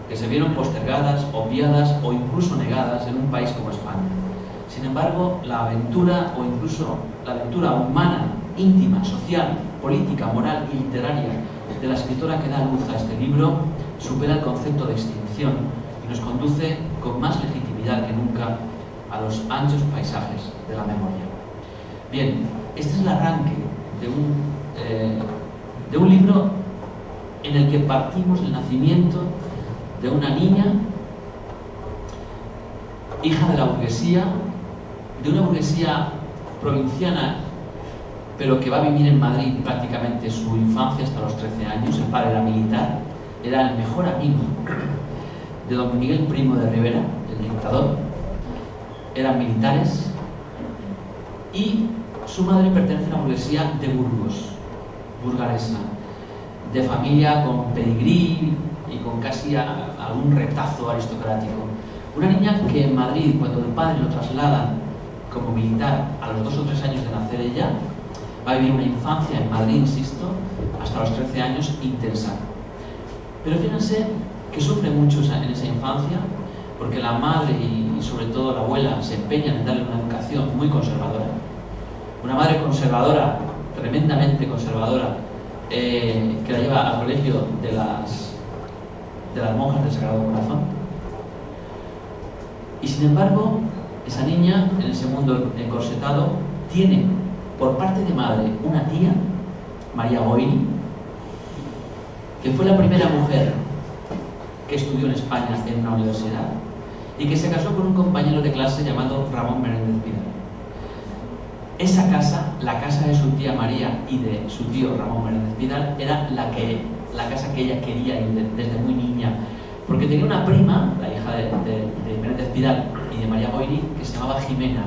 que se vieron postergadas, obviadas o incluso negadas en un país como España. Sin embargo, la aventura, o incluso la aventura humana, íntima, social, política, moral y literaria de la escritora que da luz a este libro, supera el concepto de extinción y nos conduce con más legitimidad que nunca a los anchos paisajes de la memoria. Bien, este es el arranque de un libro en el que partimos del nacimiento de una niña, hija de la burguesía, de una burguesía provinciana, pero que va a vivir en Madrid prácticamente su infancia hasta los 13 años. El padre era militar, era el mejor amigo de don Miguel Primo de Rivera, el dictador. Eran militares y su madre pertenece a la burguesía de Burgos, burgalesa, de familia con pedigrí y con casi algún retazo aristocrático. Una niña que en Madrid, cuando el padre lo traslada como militar a los 2 o 3 años de nacer ella, va a vivir una infancia en Madrid, insisto, hasta los 13 años intensa. Pero fíjense que sufre mucho en esa infancia, porque la madre y sobre todo la abuela se empeñan en darle una educación muy conservadora. Una madre conservadora, tremendamente conservadora, que la lleva al colegio de las monjas del Sagrado Corazón. Y sin embargo, esa niña, en ese mundo encorsetado, tiene por parte de madre una tía, María Goiri, que fue la primera mujer que estudió en España en una universidad y que se casó con un compañero de clase llamado Ramón Menéndez Pidal. Esa casa, la casa de su tía María y de su tío Ramón Menéndez Pidal, era la casa que ella quería ir desde muy niña, porque tenía una prima, la hija de Menéndez Pidal y de María Goiri, que se llamaba Jimena.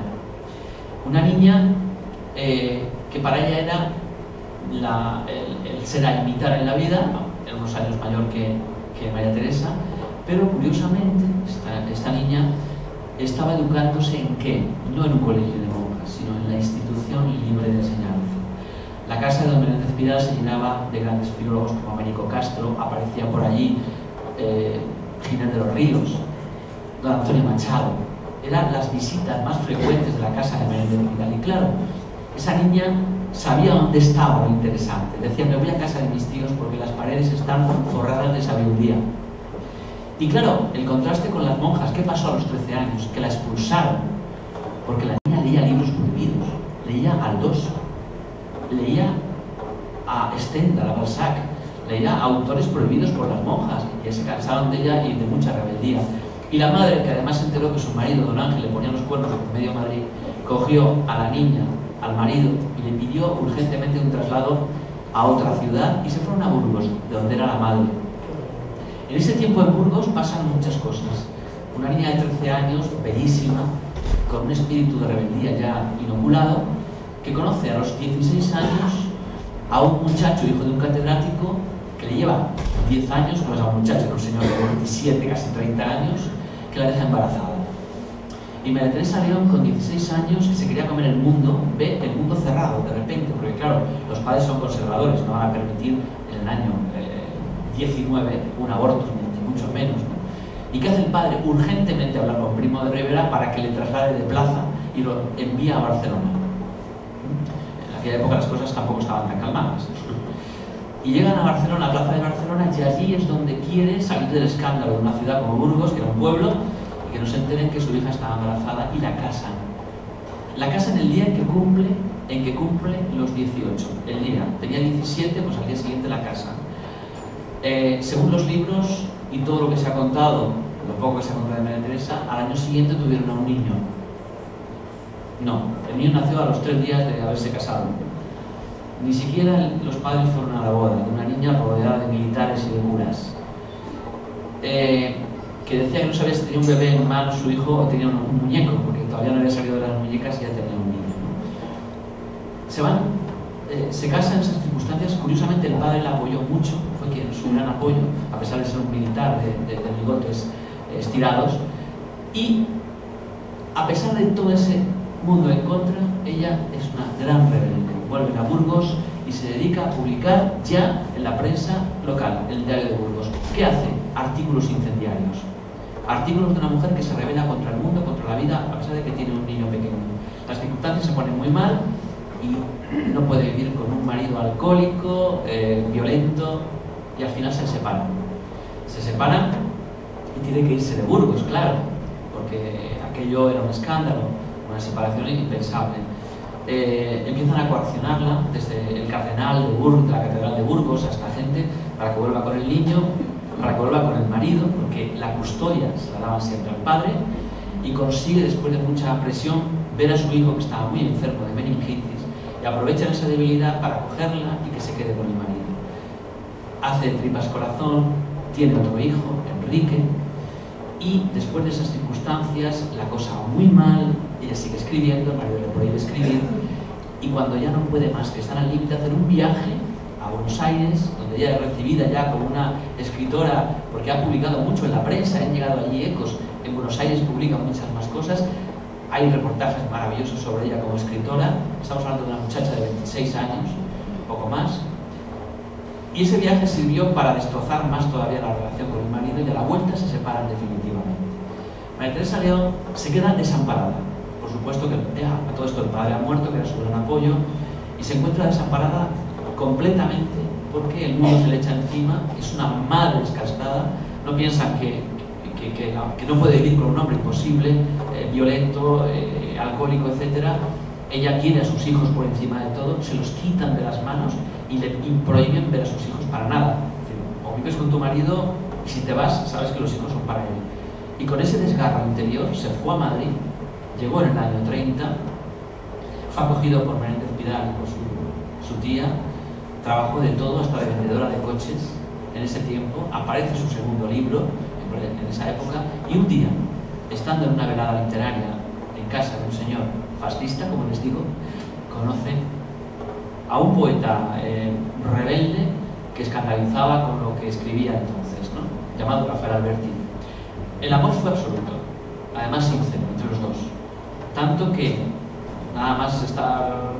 Una niña que para ella era el ser a imitar en la vida, era unos años mayor que María Teresa, pero curiosamente esta niña estaba educándose ¿en qué? No en un colegio de monjas, sino en la institución libre de enseñanza. La casa de don Menéndez Pidal se llenaba de grandes filólogos como Américo Castro, aparecía por allí Ginés de los Ríos, don Antonio Machado. Eran las visitas más frecuentes de la casa de Menéndez Pidal. Y claro, esa niña sabía dónde estaba lo interesante. Decía, me voy a casa de mis tíos porque las paredes están forradas de sabiduría. Y claro, el contraste con las monjas, ¿qué pasó a los 13 años? Que la expulsaron, porque la niña leía libros prohibidos, leía a Aldós, leía a Stendhal, a Balzac, leía a autores prohibidos por las monjas, que se cansaron de ella y de mucha rebeldía. Y la madre, que además se enteró que su marido, don Ángel, le ponía los cuernos por medio Madrid, cogió a la niña, al marido, y le pidió urgentemente un traslado a otra ciudad y se fueron a Burgos, de donde era la madre. En ese tiempo en Burgos pasan muchas cosas. Una niña de 13 años, bellísima, con un espíritu de rebeldía ya inoculado, que conoce a los 16 años a un muchacho, hijo de un catedrático, que le lleva 10 años, no es a un muchacho, era un señor de 27, casi 30 años, que la deja embarazada. Y María Teresa León, con 16 años, que se quería comer el mundo, ve el mundo cerrado de repente, porque claro, los padres son conservadores, no van a permitir en el año 19 un aborto, ni mucho menos, ¿no? ¿Y qué hace el padre? Urgentemente hablar con Primo de Rivera para que le traslade de plaza y lo envía a Barcelona. En aquella época las cosas tampoco estaban tan calmadas. y llegan a Barcelona, a la plaza de Barcelona, y allí es donde quiere salir del escándalo de una ciudad como Burgos, que era un pueblo, y que no se enteren que su hija estaba embarazada, y la casan. La casan el día en que cumple los 18. El día, tenía 17, pues al día siguiente la casan. Según los libros y todo lo que se ha contado, lo poco que se ha contado de María Teresa, al año siguiente tuvieron a un niño. No, el niño nació a los 3 días de haberse casado. Ni siquiera los padres fueron a la boda de una niña rodeada de militares y de curas. Que decía que no sabía si tenía un bebé en mano su hijo o tenía un muñeco, porque todavía no había salido de las muñecas y ya tenía un niño, ¿no? Se casa en esas circunstancias. Curiosamente el padre la apoyó mucho, fue quien su gran apoyo, a pesar de ser un militar de bigotes estirados, y a pesar de todo ese mundo en contra, ella es una gran rebelde. Vuelve a Burgos y se dedica a publicar ya en la prensa local, el diario de Burgos. ¿Qué hace? Artículos incendiarios. Artículos de una mujer que se revela contra el mundo, contra la vida, a pesar de que tiene un niño pequeño. Las circunstancias se ponen muy mal y no puede vivir con un marido alcohólico, violento, y al final se separan. Se separan y tiene que irse de Burgos, claro, porque aquello era un escándalo, una separación impensable. Empiezan a coaccionarla desde el cardenal de Burgos, la catedral de Burgos, hasta gente para que vuelva con el niño, para que vuelva con el marido, porque la custodia se la daban siempre al padre, y consigue, después de mucha presión, ver a su hijo que estaba muy enfermo de meningitis, y aprovechan esa debilidad para cogerla y que se quede con el marido. Hace tripas corazón, tiene otro hijo, Enrique, y después de esas circunstancias la cosa va muy mal, ella sigue escribiendo, el marido le prohíbe escribir, y cuando ya no puede más, que están al límite de hacer un viaje a Buenos Aires, donde ella es recibida ya como una escritora, porque ha publicado mucho en la prensa, han llegado allí ecos, en Buenos Aires publica muchas más cosas, hay reportajes maravillosos sobre ella como escritora. Estamos hablando de una muchacha de 26 años, poco más, y ese viaje sirvió para destrozar más todavía la relación con el marido, y a la vuelta se separan definitivamente. María Teresa León se queda desamparada. Por supuesto que a todo esto el padre ha muerto, que era su gran apoyo, y se encuentra desamparada completamente porque el mundo se le echa encima. Es una madre descastada. No piensan que no puede vivir con un hombre imposible, violento, alcohólico, etc. Ella quiere a sus hijos por encima de todo, se los quitan de las manos y le prohíben ver a sus hijos para nada. Es decir, o vives con tu marido y si te vas, sabes que los hijos son para él. Y con ese desgarro interior se fue a Madrid, llegó en el año 30, fue acogido por Menéndez Pidal, por su tía, trabajó de todo, hasta de vendedora de coches. En ese tiempo aparece su segundo libro, en esa época, y un día, estando en una velada literaria en casa de un señor fascista, como les digo, conoce a un poeta rebelde que escandalizaba con lo que escribía entonces, ¿no? Llamado Rafael Alberti. El amor fue absoluto, además sincero, entre los dos, tanto que nada más estar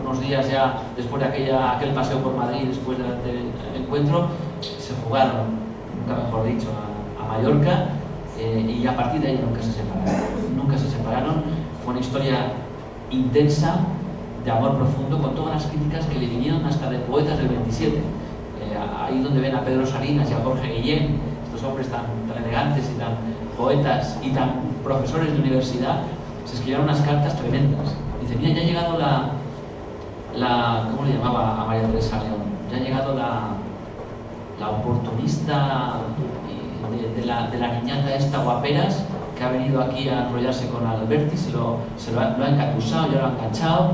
unos días ya después de aquel paseo por Madrid, después del encuentro, se fugaron, nunca mejor dicho, a Mallorca, y a partir de ahí nunca se separaron. Fue una historia intensa, de amor profundo, con todas las críticas que le vinieron hasta de poetas del 27. Ahí donde ven a Pedro Salinas y a Jorge Guillén, estos hombres tan elegantes y tan poetas y tan profesores de universidad, se escribieron unas cartas tremendas. Dice, mira, ya ha llegado ¿cómo le llamaba a María Teresa León? Ya ha llegado la oportunista de la niñata esta guaperas, que ha venido aquí a enrollarse con Alberti, se lo ha encatusado, ya lo ha enganchado,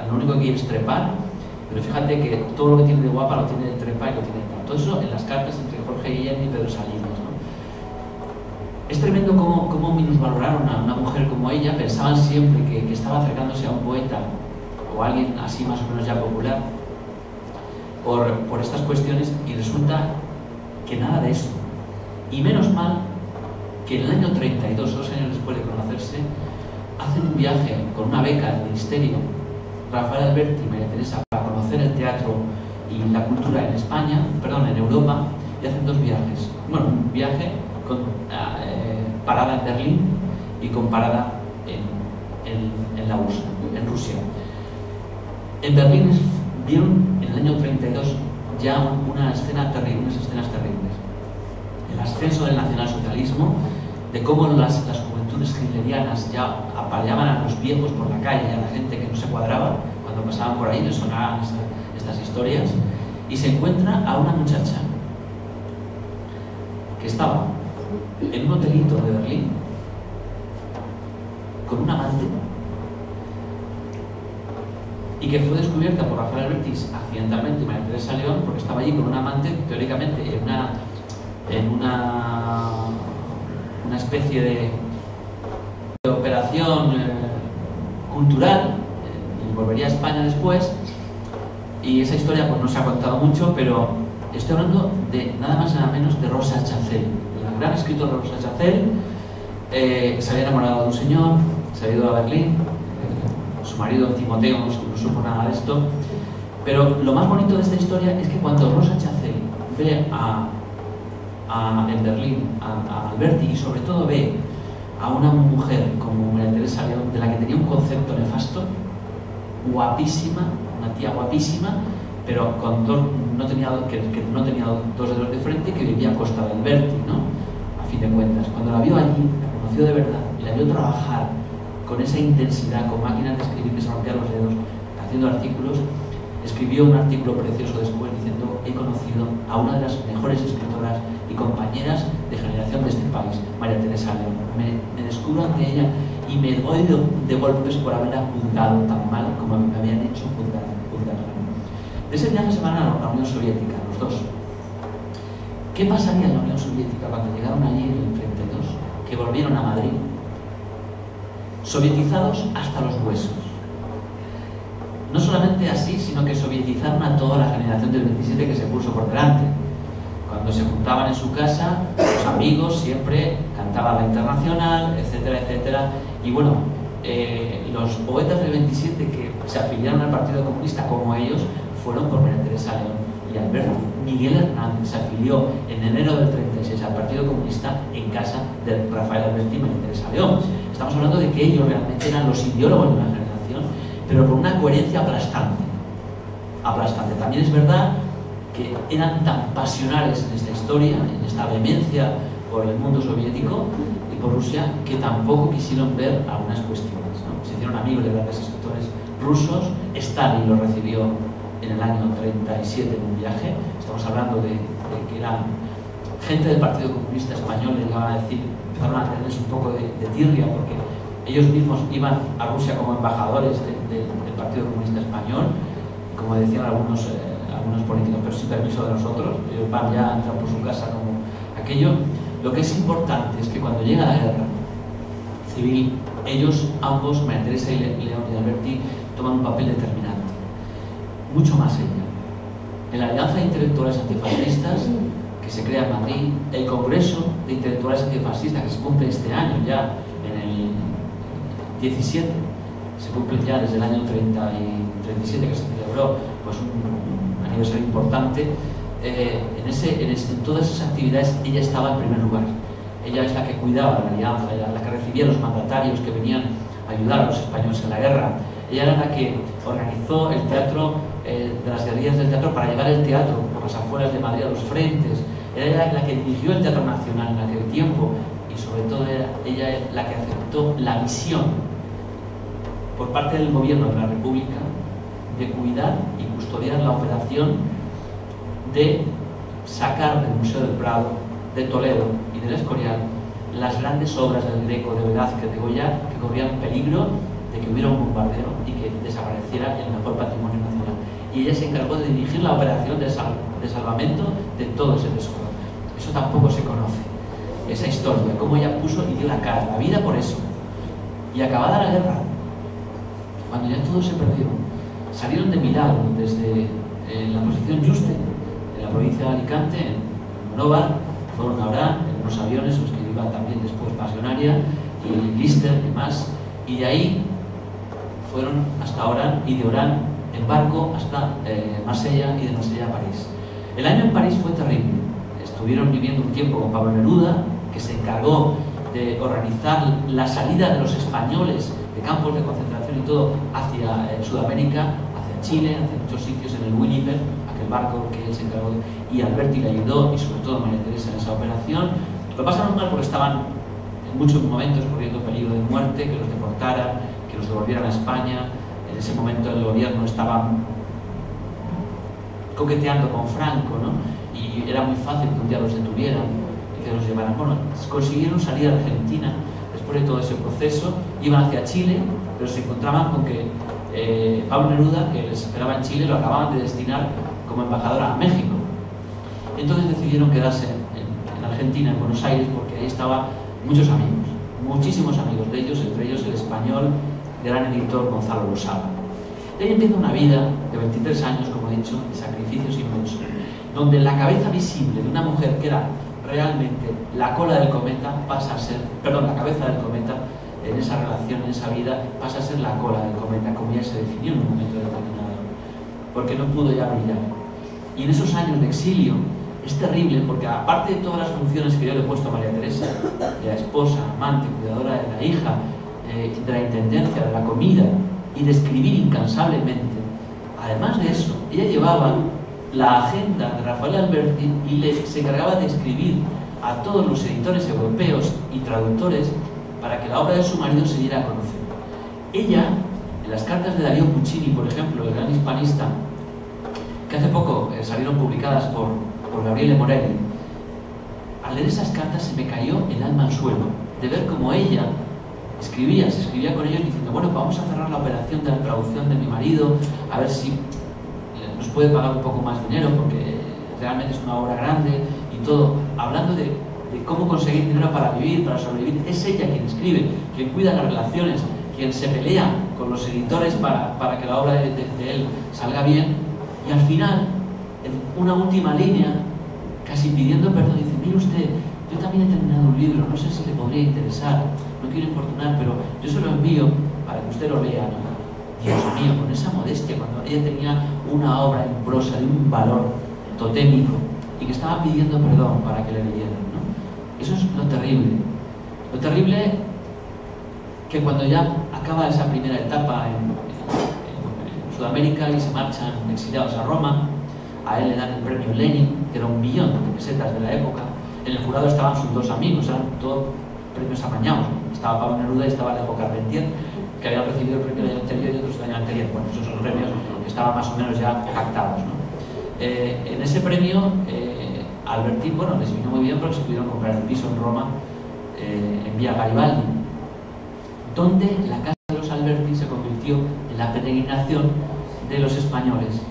lo único que quiere es trepar, pero fíjate que todo lo que tiene de guapa lo tiene de trepar y lo tiene de tal. Todo eso en las cartas entre Jorge Guillén y Pedro Salinas, ¿no? Es tremendo cómo minusvaloraron a una mujer como ella. Pensaban siempre que estaba acercándose a un poeta o a alguien así más o menos ya popular por estas cuestiones, y resulta que nada de eso. Y menos mal que en el año 32, 2 años después de conocerse, hacen un viaje con una beca del ministerio, Rafael Alberti y María Teresa, para conocer el teatro y la cultura en España, en Europa, y hacen 2 viajes. Bueno, un viaje con parada en Berlín y con parada en la USA, en Rusia. En Berlín vieron en el año 32 ya una escena terrible, unas escenas terribles. El ascenso del nacionalsocialismo, de cómo las juventudes hitlerianas ya apaleaban a los viejos por la calle, a la gente que no se cuadraba, cuando pasaban por ahí les sonaban estas historias, y se encuentra a una muchacha que estaba en un hotelito de Berlín con un amante y que fue descubierta por Rafael Alberti accidentalmente y María Teresa León porque estaba allí con un amante, teóricamente en una especie de operación cultural, y volvería a España después, y esa historia pues no se ha contado mucho, pero estoy hablando de nada más y nada menos de Rosa Chacel, la gran escritora Rosa Chacel. Se había enamorado de un señor, se había ido a Berlín, su marido Timoteo no supo nada de esto, pero lo más bonito de esta historia es que cuando Rosa Chacel ve en Berlín a Alberti, y sobre todo ve a una mujer como María Teresa León, de la que tenía un concepto nefasto, guapísima, una tía guapísima, pero con no tenía dos dedos de frente, que vivía a costa de Alberti, ¿no? A fin de cuentas, cuando la vio allí, la conoció de verdad y la vio trabajar con esa intensidad, con máquinas de escribir que se rompían los dedos, haciendo artículos, escribió un artículo precioso después diciendo: he conocido a una de las mejores escritoras y compañeras de generación de este país, María Teresa León. Me descubro ante ella y me doy de golpes por haberla juzgado tan mal como me habían hecho juzgarla. De ese viaje se van a la Unión Soviética, los dos. ¿Qué pasaría en la Unión Soviética cuando llegaron allí en el 32? Que volvieron a Madrid, sovietizados hasta los huesos. No solamente así, sino que sovietizaron a toda la generación del 27 que se puso por delante. Cuando se juntaban en su casa, los amigos siempre cantaban la Internacional, etcétera, etcétera. Y bueno, los poetas del 27 que se afiliaron al Partido Comunista como ellos fueron por María Teresa León y Alberti. Miguel Hernández se afilió en enero del 36 al Partido Comunista en casa de Rafael Alberti y María Teresa León. Estamos hablando de que ellos realmente eran los ideólogos de una generación, pero con una coherencia aplastante. Aplastante. También es verdad que eran tan pasionales en esta historia, en esta vehemencia por el mundo soviético y por Rusia, que tampoco quisieron ver algunas cuestiones, ¿no? Se hicieron amigos de grandes escritores rusos. Stalin los recibió en el año 37 en un viaje. Estamos hablando de que eran gente del Partido Comunista Español, le iban a decir, empezaron a tenerles un poco de tirria, porque ellos mismos iban a Rusia como embajadores del Partido Comunista Español, como decían algunos políticos, pero sin permiso de nosotros. Ellos van ya, entran por su casa como aquello. Lo que es importante es que cuando llega la guerra civil, ellos ambos, María Teresa y León y Alberti, toman un papel determinante. Mucho más ella. En la Alianza de Intelectuales Antifascistas, que se crea en Madrid, el Congreso de Intelectuales Antifascistas, que se cumple este año ya, en el 17, se cumple ya desde el año 30 y 37 que se celebró, pues un aniversario importante. En todas esas actividades ella estaba en primer lugar. Ella es la que cuidaba la alianza, la que recibía a los mandatarios que venían a ayudar a los españoles en la guerra. Ella era la que organizó el teatro, de las galerías del teatro, para llevar el teatro por las afueras de Madrid a los frentes. Ella era la que dirigió el Teatro Nacional en aquel tiempo, y sobre todo ella es la que aceptó la misión por parte del gobierno de la República de cuidar y custodiar la operación de sacar del Museo del Prado, de Toledo y del Escorial las grandes obras del Greco, de Velázquez, de Goya, que corrían peligro de que hubiera un bombardeo y que desapareciera el mejor patrimonio nacional. Y ella se encargó de dirigir la operación de salvamento de todo ese tesoro. Eso tampoco se conoce, esa historia, cómo ella puso y dio la cara, la vida por eso. Y acabada la guerra, cuando ya todo se perdió, salieron de milagro desde la posición Juste, en la provincia de Alicante, en Monóvar, fueron a Orán en unos aviones, los que iban también después Pasionaria y Lister y más, y de ahí fueron hasta Orán, y de Orán en barco hasta Marsella, y de Marsella a París. El año en París fue terrible. Estuvieron viviendo un tiempo con Pablo Neruda, que se encargó de organizar la salida de los españoles de campos de concentración y todo hacia Sudamérica, hacia Chile, hacia muchos sitios, en el Winnipeg, aquel barco que él se encargó y Alberti le ayudó, y sobre todo María Teresa en esa operación. Lo pasaron mal porque estaban en muchos momentos corriendo peligro de muerte, que los deportaran, que los devolvieran a España. En ese momento el gobierno estaba coqueteando con Franco, ¿no? Y era muy fácil que un día los detuvieran y que los llevaran. Bueno, consiguieron salir a Argentina después de todo ese proceso, iban hacia Chile, pero se encontraban con que Pablo Neruda, que les esperaba en Chile, lo acababan de destinar como embajador a México. Entonces decidieron quedarse en Argentina, en Buenos Aires, porque ahí estaban muchos amigos, muchísimos amigos de ellos, entre ellos el español gran editor Gonzalo Losada. De ahí empieza una vida de 23 años, como he dicho, de sacrificios inmensos, donde la cabeza visible de una mujer que era realmente la cola del cometa pasa a ser, perdón, la cabeza del cometa en esa relación, en esa vida, pasa a ser la cola del cometa, como ya se definió en un momento determinado, porque no pudo ya brillar. Y en esos años de exilio es terrible, porque aparte de todas las funciones que yo le he puesto a María Teresa, de la esposa, amante, cuidadora de la hija, de la intendencia, de la comida y de escribir incansablemente, además de eso, ella llevaba la agenda de Rafael Alberti y se encargaba de escribir a todos los editores europeos y traductores para que la obra de su marido se diera a conocer. Ella, en las cartas de Darío Puccini, por ejemplo, el gran hispanista, que hace poco salieron publicadas por Gabriele Morelli, al leer esas cartas se me cayó el alma al suelo, de ver cómo ella se escribía con ellos diciendo, bueno, vamos a cerrar la operación de la traducción de mi marido, a ver si nos puede pagar un poco más dinero, porque realmente es una obra grande y todo, hablando de cómo conseguir dinero para vivir, para sobrevivir. Es ella quien escribe, quien cuida las relaciones, quien se pelea con los editores para que la obra de él salga bien, y al final, en una última línea, casi pidiendo perdón, dice, mire usted, yo también he terminado un libro, no sé si le podría interesar, no quiero importunar, pero yo se lo envío para que usted lo lea, ¿no? Dios mío, con esa modestia, cuando ella tenía una obra en prosa de un valor totémico y que estaba pidiendo perdón para que le leyeran, ¿no? Eso es lo terrible. Lo terrible que cuando ya acaba esa primera etapa en Sudamérica y se marchan exiliados a Roma, a él le dan el premio Lenin, que era 1 millón de pesetas de la época. En el jurado estaban sus 2 amigos, eran todos premios amañados. Estaba Pablo Neruda y estaba Alejo Carpentier, que habían recibido el premio el año anterior y otros el año anterior. Bueno, esos son los premios que estaban más o menos ya pactados, ¿no? En ese premio, Alberti, bueno, les vino muy bien porque se pudieron comprar el piso en Roma, en Vía Garibaldi, donde la casa de los Alberti se convirtió en la peregrinación de los españoles,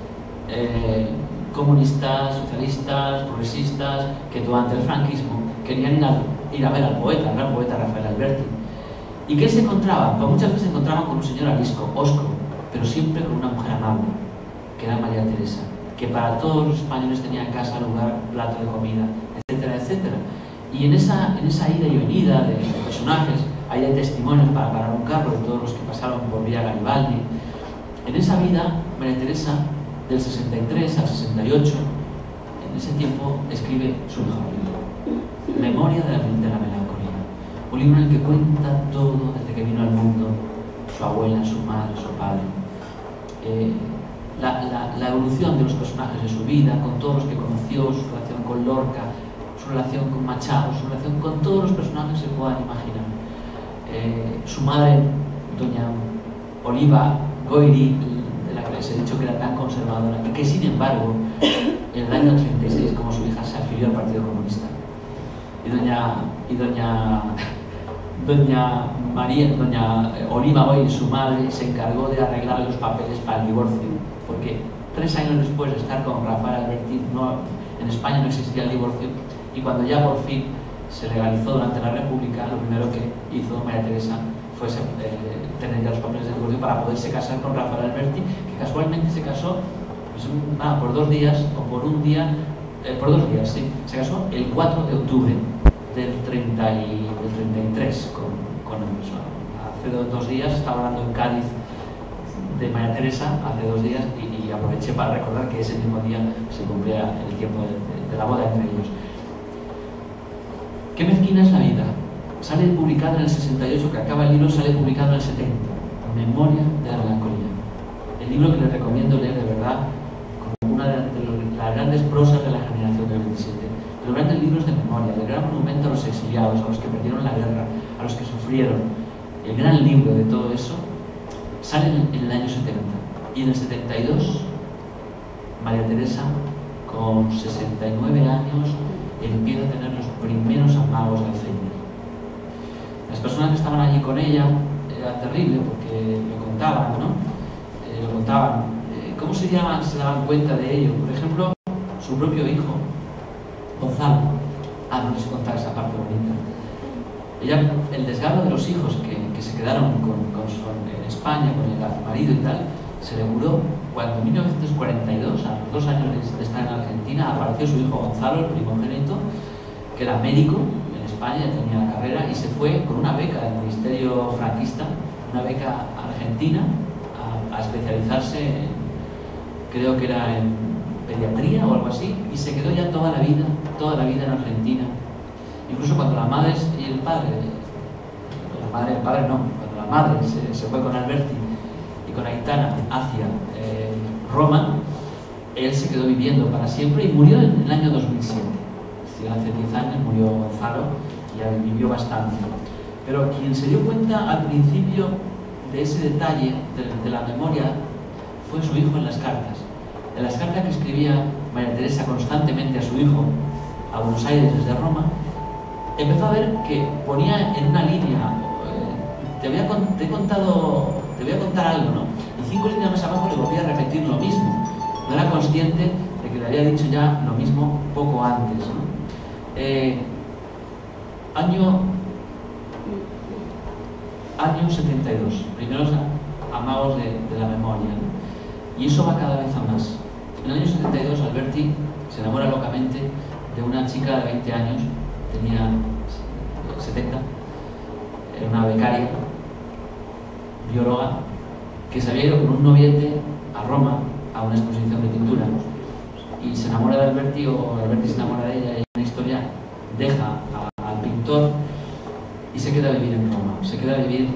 comunistas, socialistas, progresistas, que durante el franquismo querían ir a ver al poeta, al gran poeta Rafael Alberti. ¿Y qué se encontraban? Pues muchas veces se encontraban con un señor arisco, hosco, pero siempre con una mujer amable, que era María Teresa, que para todos los españoles tenía casa, lugar, plato de comida, etcétera, etcétera. Y en esa ida y venida de personajes, ahí hay testimonios para parar un carro de todos los que pasaron por Vía Garibaldi. En esa vida, María Teresa, del 63 al 68, en ese tiempo escribe su mejor libro, Memoria de la Melancolía. Un libro en el que cuenta todo desde que vino al mundo, su abuela, su madre, su padre. La evolución de los personajes de su vida, con todos los que conoció, su relación con Lorca, su relación con Machado, su relación con todos los personajes que se puedan imaginar. Su madre, doña Oliva Goyri, de la que les he dicho que era tan conservadora, y que sin embargo, en el año 36, como su hija, se afilió al Partido Comunista. Y doña Oliva Goyri, su madre, se encargó de arreglar los papeles para el divorcio, porque 3 años después de estar con Rafael Alberti, en España no existía el divorcio, y cuando ya por fin se legalizó durante la República, lo primero que hizo María Teresa fue tener ya los papeles de divorcio para poderse casar con Rafael Alberti, que casualmente se casó pues, por 2 días, o por un día, por 2 días, sí, se casó el 4 de octubre del 33 con él. Hace 2 días estaba hablando en Cádiz de María Teresa, hace 2 días, y aproveché para recordar que ese mismo día se cumplía el tiempo de la boda entre ellos. ¿Qué mezquina es la vida? Sale publicada en el 68, que acaba el libro, sale publicado en el 70, Memoria de la Melancolía. El libro que les recomiendo leer de verdad, como una de grandes prosas de la generación del 27, de los grandes libros de memoria, del gran monumento a los exiliados, a los que perdieron la guerra, a los que sufrieron. El gran libro de todo eso sale en el año 70. Y en el 72, María Teresa, con 69 años, empieza a tener los primeros amagos de Alzheimer. Las personas que estaban allí con ella era terrible porque lo contaban, ¿no? Lo contaban. ¿Cómo se daban cuenta de ello? Por ejemplo, su propio hijo, Gonzalo. No les contaba esa parte bonita. Ella, el desgarro de los hijos que se quedaron en España con el marido y tal, se le curó cuando en 1942, a los 2 años de estar en Argentina, apareció su hijo Gonzalo, el primogénito, que era médico en España, tenía la carrera, y se fue con una beca del Ministerio franquista, una beca argentina, a especializarse creo que era en pediatría o algo así, y se quedó ya toda la vida en Argentina. Incluso cuando la madre y el padre, cuando la madre se fue con Alberti y con Aitana hacia Roma, él se quedó viviendo para siempre y murió en el año 2007. Es decir, hace 10 años murió Gonzalo y ya vivió bastante. Pero quien se dio cuenta al principio de ese detalle de la memoria fue su hijo en las cartas. En las cartas que escribía María Teresa constantemente a su hijo, a Buenos Aires desde Roma, empezó a ver que ponía en una línea, te voy a contar algo, ¿no? Y 5 líneas más abajo le volvía a repetir lo mismo. No era consciente de que le había dicho ya lo mismo poco antes, ¿no? Año 72, primeros amagos de la memoria, ¿no? Y eso va cada vez a más. En el año 72 Alberti se enamora locamente de una chica de 20 años, tenía 70, era una becaria, bióloga, que se había ido con un noviete a Roma a una exposición de pintura y se enamora de Alberti, o Alberti se enamora de ella, y una historia deja al pintor y se queda a vivir en Roma, se queda a vivir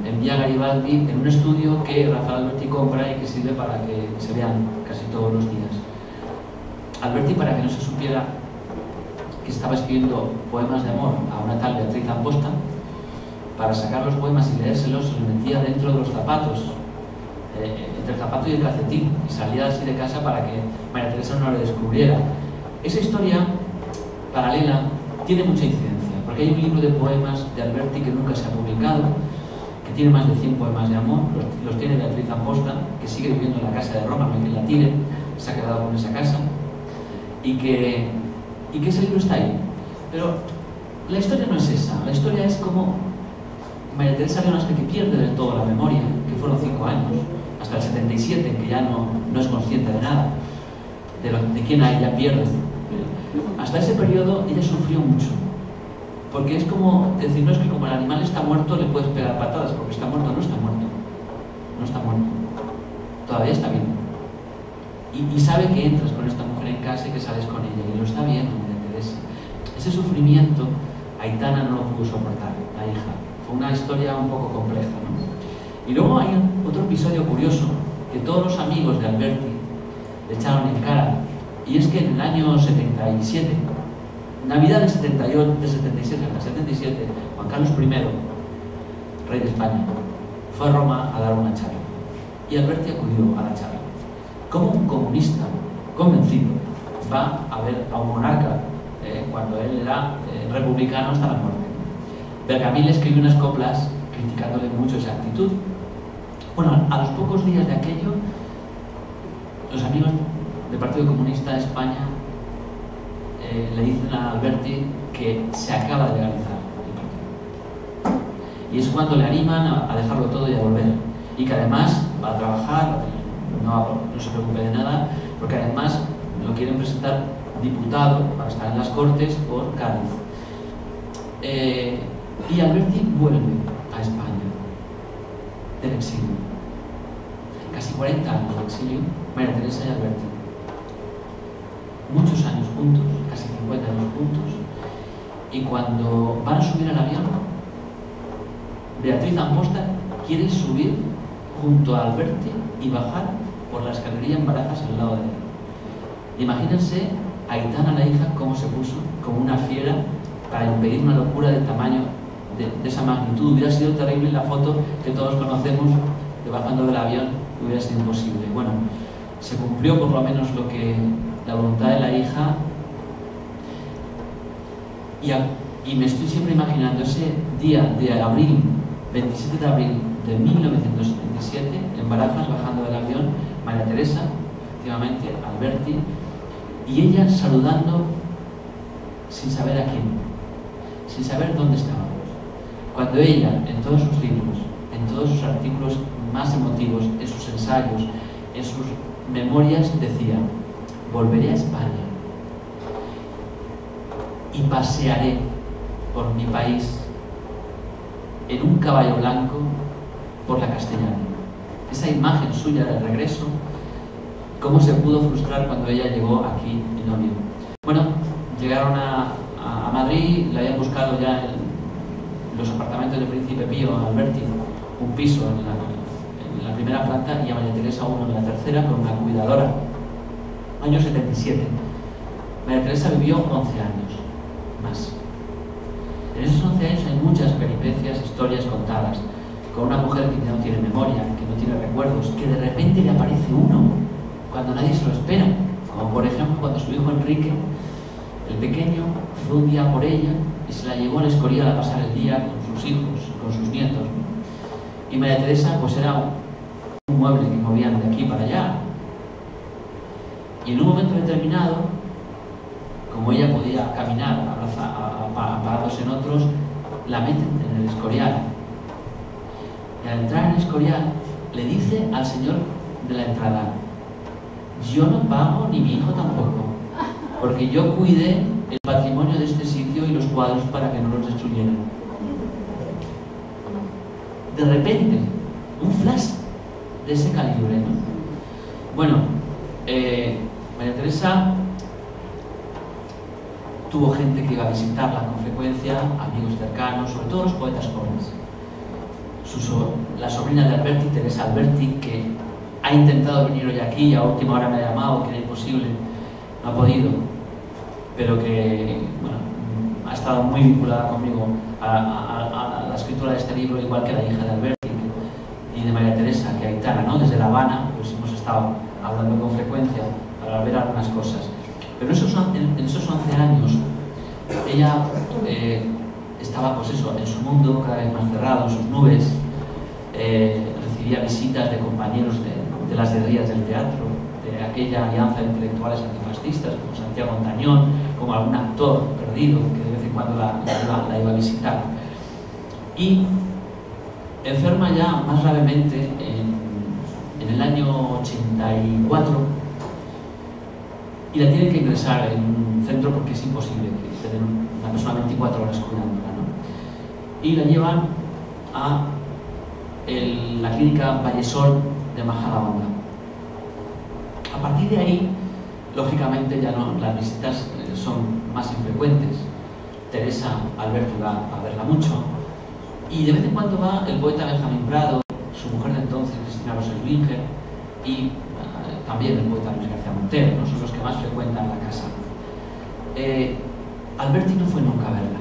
en Vía Garibaldi, en un estudio que Rafael Alberti compra y que sirve para que se vean casi todos los días. Alberti, para que no se supiera que estaba escribiendo poemas de amor a una tal Beatriz Amposta, para sacar los poemas y leérselos se los metía dentro de los zapatos, entre el zapato y el calcetín, y salía así de casa para que María Teresa no le descubriera. Esa historia paralela tiene mucha incidencia, porque hay un libro de poemas de Alberti que nunca se ha publicado, que tiene más de 100 poemas de amor, los tiene Beatriz Amposta, que sigue viviendo en la casa de Roma, no hay quien la tire, se ha quedado con esa casa, y que ese libro está ahí. Pero la historia no es esa, la historia es como María Teresa León, que pierde del todo la memoria, que fueron 5 años, hasta el 77, en que ya no es consciente de nada, de quién ella pierde. Hasta ese periodo ella sufrió mucho, porque es como decir, no, es que como el animal está muerto le puedes pegar patadas, porque está muerto, no está muerto, no está muerto, todavía está vivo. Y sabe que entras con esta mujer en casa y que sales con ella, y lo está viendo María Teresa. Ese sufrimiento Aitana no lo pudo soportar, la hija. Fue una historia un poco compleja, ¿no? Y luego hay otro episodio curioso que todos los amigos de Alberti le echaron en cara, y es que en el año 77, Navidad del 78, de 77 hasta 77, Juan Carlos I, rey de España, fue a Roma a dar una charla, y Alberti acudió a la charla. Como un comunista convencido va a ver a un monarca cuando él era republicano hasta la muerte. Bergamín le escribió unas coplas criticándole mucho esa actitud. Bueno, a los pocos días de aquello, los amigos del Partido Comunista de España le dicen a Alberti que se acaba de legalizar el partido. Y es cuando le animan a dejarlo todo y a volver. Y que además va a trabajar, no se preocupe de nada, porque además lo quieren presentar diputado para estar en las Cortes por Cádiz. Y Alberti vuelve a España del exilio. Casi 40 años de exilio, María Teresa y Alberti. Muchos años juntos, casi 50 años juntos, y cuando van a subir al avión, Beatriz Amposta quiere subir junto a Alberti y bajar por la escalería en Barajas al lado de él. Imagínense a Aitana, la hija, cómo se puso como una fiera para impedir una locura del tamaño de esa magnitud. Hubiera sido terrible la foto que todos conocemos de bajando del avión, hubiera sido imposible. Bueno, se cumplió por lo menos lo que la voluntad de la hija, y me estoy siempre imaginando ese día de abril, 27 de abril de 1977, en Barajas, bajando del avión, María Teresa, efectivamente, Alberti, y ella saludando sin saber a quién, sin saber dónde estaba. Cuando ella, en todos sus libros, en todos sus artículos más emotivos, en sus ensayos, en sus memorias, decía: volveré a España y pasearé por mi país en un caballo blanco por la Castellana. Esa imagen suya del regreso, cómo se pudo frustrar cuando ella llegó aquí y no vio. Bueno, llegaron a Madrid, la habían buscado ya en los apartamentos del Príncipe Pío, Alberti, un piso en la primera planta, y a María Teresa uno en la tercera, con una cuidadora. Año 77. María Teresa vivió 11 años más. En esos 11 años hay muchas peripecias, historias contadas, con una mujer que no tiene memoria, que no tiene recuerdos, que de repente le aparece uno cuando nadie se lo espera, como por ejemplo cuando su hijo Enrique, el pequeño, fue un día por ella y se la llevó al Escorial a pasar el día con sus hijos, con sus nietos. Y María Teresa pues era un mueble que movían de aquí para allá. Y en un momento determinado, como ella podía caminar amparados en otros, la meten en el Escorial. Y al entrar en el Escorial, le dice al señor de la entrada: yo no pago ni mi hijo tampoco, porque yo cuidé el patrimonio de este sitio y los cuadros para que no los destruyeran. De repente, un flash de ese calibre, ¿no? Bueno, María Teresa tuvo gente que iba a visitarla con frecuencia, amigos cercanos, sobre todo los poetas jóvenes. La sobrina de Alberti, Teresa Alberti, que ha intentado venir hoy aquí y a última hora me ha llamado, que era imposible, no ha podido, pero que, bueno, ha estado muy vinculada conmigo a la escritura de este libro, igual que la hija de Alberti y de María Teresa, que Aitana, ¿no? Desde La Habana, pues hemos estado hablando con frecuencia para ver algunas cosas. Pero en esos 11 años, ella estaba, pues eso, en su mundo cada vez más cerrado, en sus nubes, recibía visitas de compañeros de las guerrillas del teatro, de aquella alianza de intelectuales antifascistas, como Santiago Montañón, como algún actor perdido que de vez en cuando la iba a visitar. Y enferma ya más gravemente en el año 84, y la tienen que ingresar en un centro porque es imposible tener una persona 24 horas cuidándola, ¿no? Y la llevan a la clínica Vallesol de Majadahonda. A partir de ahí, lógicamente, ya no, las visitas son más infrecuentes. Teresa Alberti va a verla mucho, y de vez en cuando va el poeta Benjamín Prado, su mujer de entonces, Cristina Rosenwinger, y también el poeta Luis García Montero, ¿no? Son los que más frecuentan la casa. Alberti no fue nunca a verla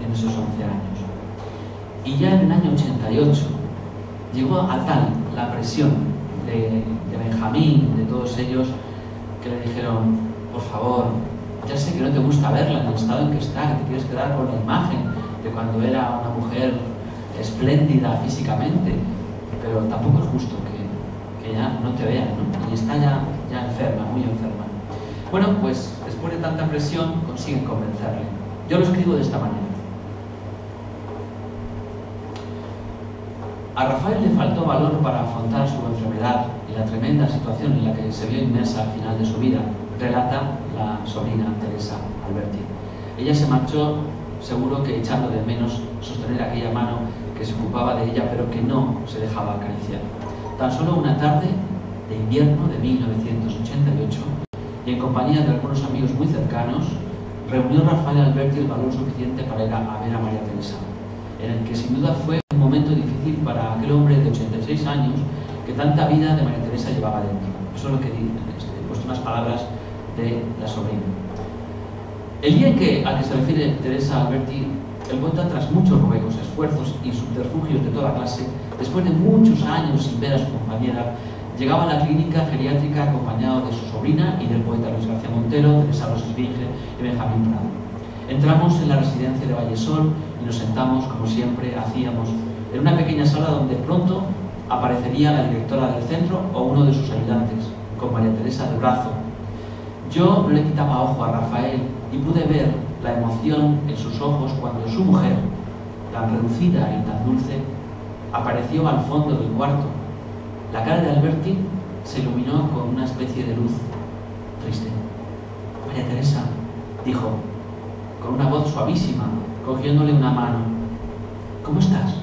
en esos 11 años. Y ya en el año 88 llegó a tal la presión de Benjamín, de todos ellos, que le dijeron: por favor, ya sé que no te gusta verla en el estado en que está, que te quieres quedar con la imagen de cuando era una mujer espléndida físicamente, pero tampoco es justo que ya no te vean, ¿no? Y está ya enferma, muy enferma. Bueno, pues después de tanta presión consiguen convencerle. Yo lo escribo de esta manera. A Rafael le faltó valor para afrontar su enfermedad y la tremenda situación en la que se vio inmersa al final de su vida, relata la sobrina Teresa Alberti. Ella se marchó, seguro que echando de menos sostener aquella mano que se ocupaba de ella, pero que no se dejaba acariciar. Tan solo una tarde de invierno de 1988, y en compañía de algunos amigos muy cercanos, reunió Rafael Alberti el valor suficiente para ir a ver a María Teresa, en el que sin duda fue un momento difícil para aquel hombre de 86 años que tanta vida de María Teresa llevaba dentro. Eso es lo que dice en vuestro últimas palabras de la sobrina. El día al que se refiere Teresa Alberti, el poeta, tras muchos ruegos, esfuerzos y subterfugios de toda clase, después de muchos años sin ver a su compañera, llegaba a la clínica geriátrica acompañado de su sobrina y del poeta Luis García Montero, Teresa Rosesvinge y Benjamín Prado. Entramos en la residencia de Vallesol y nos sentamos, como siempre hacíamos, en una pequeña sala donde pronto aparecería la directora del centro o uno de sus ayudantes, con María Teresa de brazo. Yo no le quitaba ojo a Rafael y pude ver la emoción en sus ojos cuando su mujer, tan reducida y tan dulce, apareció al fondo del cuarto. La cara de Alberti se iluminó con una especie de luz triste. María Teresa, dijo, con una voz suavísima, cogiéndole una mano. ¿Cómo estás?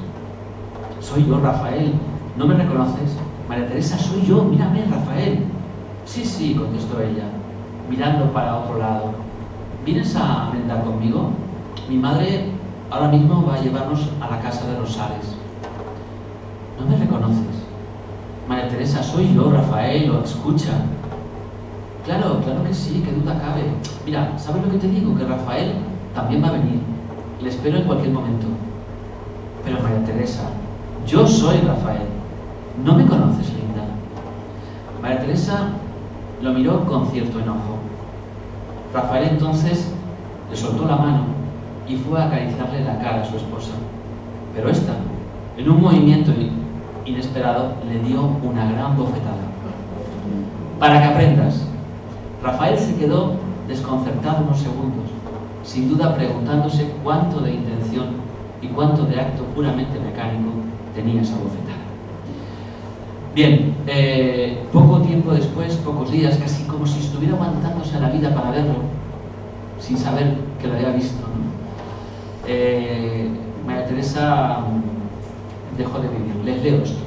Soy yo, Rafael. ¿No me reconoces? María Teresa, soy yo. Mírame, Rafael. Sí, sí, contestó ella, mirando para otro lado. ¿Vienes a merendar conmigo? Mi madre ahora mismo va a llevarnos a la casa de Rosales. ¿No me reconoces? María Teresa, soy yo, Rafael. Escucha. Claro, claro que sí, qué duda cabe. Mira, ¿sabes lo que te digo? Que Rafael también va a venir. Le espero en cualquier momento. Pero María Teresa, yo soy Rafael. ¿No me conoces, linda? María Teresa lo miró con cierto enojo. Rafael entonces le soltó la mano y fue a acariciarle la cara a su esposa. Pero ésta, en un movimiento inesperado, le dio una gran bofetada. Para que aprendas. Rafael se quedó desconcertado unos segundos, sin duda preguntándose cuánto de intención y cuánto de acto puramente mecánico tenía esa bofetada. Bien, poco tiempo después, pocos días, casi como si estuviera aguantándose a la vida para verlo, sin saber que lo había visto, ¿no? María Teresa dejó de vivir. Les leo esto.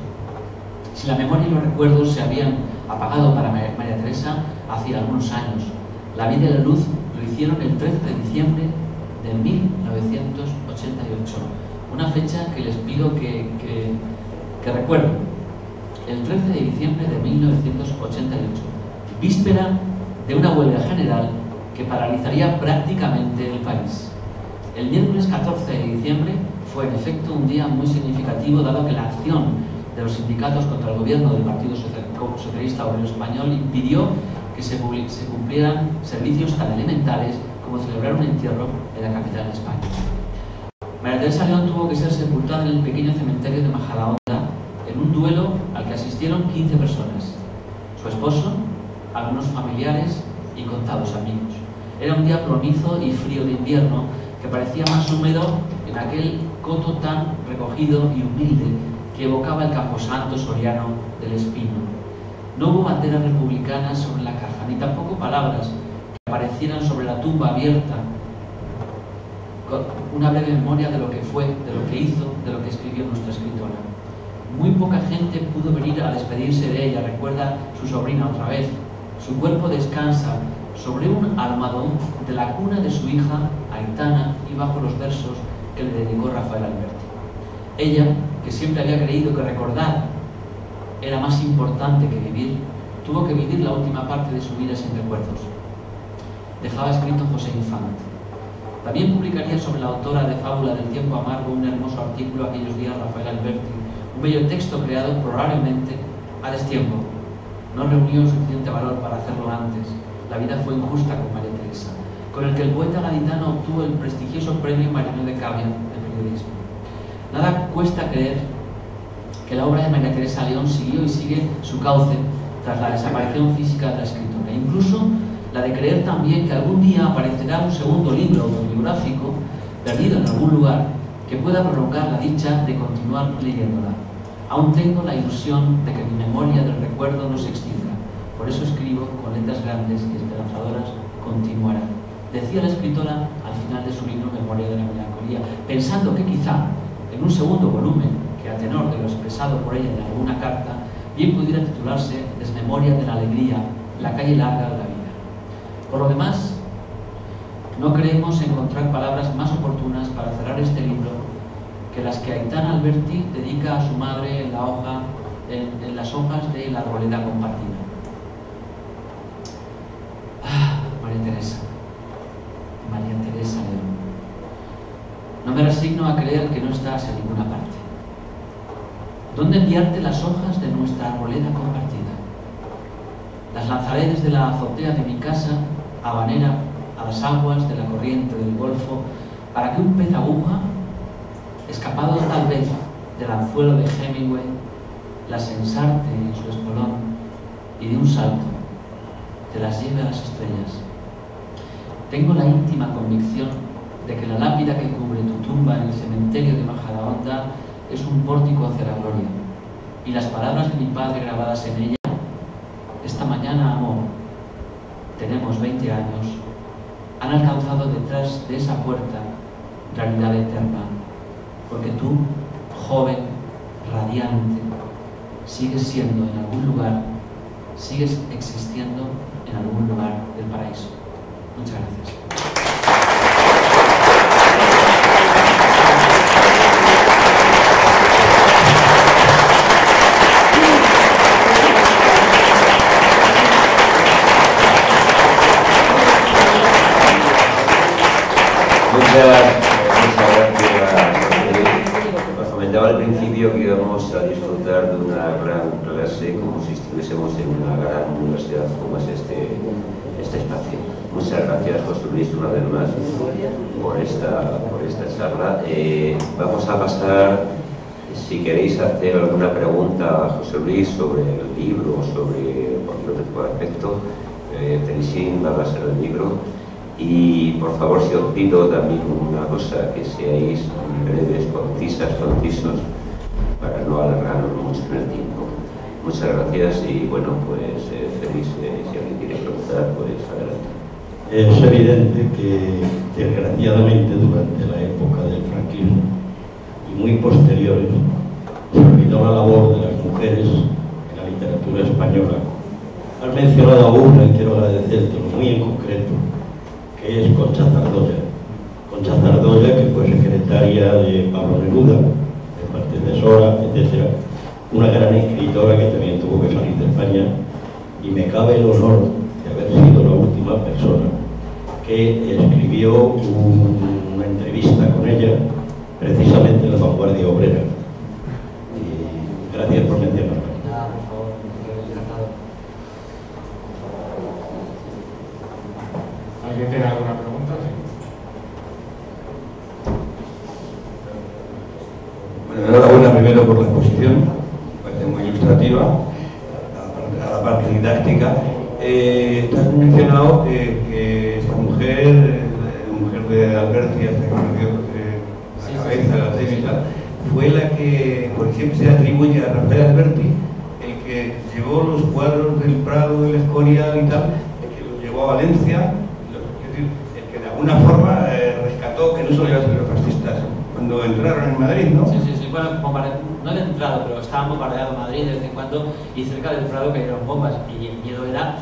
Si la memoria y los recuerdos se habían apagado para María Teresa hacía algunos años, la vida y la luz lo hicieron el 13 de diciembre de 1988, una fecha que les pido que recuerden. El 13 de diciembre de 1988, víspera de una huelga general que paralizaría prácticamente el país. El miércoles 14 de diciembre fue en efecto un día muy significativo, dado que la acción de los sindicatos contra el gobierno del Partido Socialista Obrero Español impidió que se cumplieran servicios tan elementales como celebrar un entierro en la capital de España. María Teresa León tuvo que ser sepultada en el pequeño cementerio de Majadahonda en un duelo al que asistieron 15 personas, su esposo, algunos familiares y contados amigos. Era un día plomizo y frío de invierno que parecía más húmedo en aquel coto tan recogido y humilde que evocaba el camposanto soriano del Espino. No hubo banderas republicanas sobre la caja, ni tampoco palabras que aparecieran sobre la tumba abierta, con una breve memoria de lo que fue, de lo que hizo, de lo que escribió nuestra escritora. Muy poca gente pudo venir a despedirse de ella, recuerda su sobrina otra vez. Su cuerpo descansa sobre un almohadón de la cuna de su hija, Aitana, y bajo los versos que le dedicó Rafael Alberti. Ella, que siempre había creído que recordar era más importante que vivir, tuvo que vivir la última parte de su vida sin recuerdos. Dejaba escrito José Infante. También publicaría sobre la autora de Fábula del tiempo amargo un hermoso artículo aquellos días Rafael Alberti, un bello texto creado probablemente a destiempo. No reunió suficiente valor para hacerlo antes. La vida fue injusta con María Teresa, con el que el poeta gaditano obtuvo el prestigioso premio Mariano de Cavia de periodismo. Nada cuesta creer que la obra de María Teresa León siguió y sigue su cauce tras la desaparición física de la escritora. Incluso la de creer también que algún día aparecerá un segundo libro autobiográfico perdido en algún lugar que pueda prolongar la dicha de continuar leyéndola. Aún tengo la ilusión de que mi memoria del recuerdo no se extinga. Por eso escribo con letras grandes y esperanzadoras: continuará. Decía la escritora al final de su libro Memoria de la Melancolía, pensando que quizá en un segundo volumen, que a tenor de lo expresado por ella en alguna carta, bien pudiera titularse Desmemoria de la alegría, la calle larga de la vida. Por lo demás, no creemos encontrar palabras más oportunas para cerrar este libro que las que Aitana Alberti dedica a su madre en las hojas de la arboleda compartida. a creer que no estás en ninguna parte. ¿Dónde enviarte las hojas de nuestra arboleda compartida? Las lanzaré desde la azotea de mi casa habanera a las aguas de la corriente del Golfo, para que un pez aguja, escapado tal vez del anzuelo de Hemingway, las ensarte en su espolón y de un salto te las lleve a las estrellas. Tengo la íntima convicción de que la lápida que cubre tu tumba en el cementerio de Majadahonda es un pórtico hacia la gloria, y las palabras de mi padre grabadas en ella: esta mañana, amor, tenemos 20 años, han alcanzado detrás de esa puerta realidad eterna, porque tú, joven, radiante, sigues siendo en algún lugar, sigues existiendo en algún lugar del paraíso. Muchas gracias. Muchas gracias. Os comentaba al principio que íbamos a disfrutar de una gran clase, como si estuviésemos en una gran universidad como es este espacio. Muchas gracias, José Luis, una vez más por esta charla. Vamos a pasar, si queréis hacer alguna pregunta a José Luis sobre el libro, sobre cualquier otro tipo de aspecto, Teresín va a ser el libro. Y por favor, si os pido también una cosa, que seáis breves, concisos, para no alargarnos mucho en el tiempo. Muchas gracias y bueno, pues feliz, si alguien quiere preguntar, pues adelante. Es evidente que, desgraciadamente, durante la época del franquismo y muy posteriores, se olvidó la labor de las mujeres en la literatura española. Has mencionado a una y quiero agradecértelo muy en concreto, que es Concha Zardoya. Concha Zardoya, que fue secretaria de Pablo Neruda, de predecesora, etc. Una gran escritora que también tuvo que salir de España, y me cabe el honor de haber sido la última persona que escribió una entrevista con ella, precisamente en La Vanguardia Obrera. Y gracias por mencionarla. Nada, por favor, encantado. ¿Alguien tiene alguna pregunta? Sí. Bueno, enhorabuena primero por la exposición, me parece muy ilustrativa, a la parte didáctica. Tú has mencionado que esta mujer, la mujer de Alberti, hasta que perdió la cabeza, la técnica, fue la que, por ejemplo, se atribuye a Rafael Alberti, el que llevó los cuadros del Prado, del Escorial y tal, el que los llevó a Valencia, el que de alguna forma rescató que no solo iban a ser los fascistas cuando entraron en Madrid, ¿no? Sí. Bueno, no he entrado, pero estaban bombardeando Madrid de vez en cuando, y cerca del Prado cayeron bombas, y el miedo era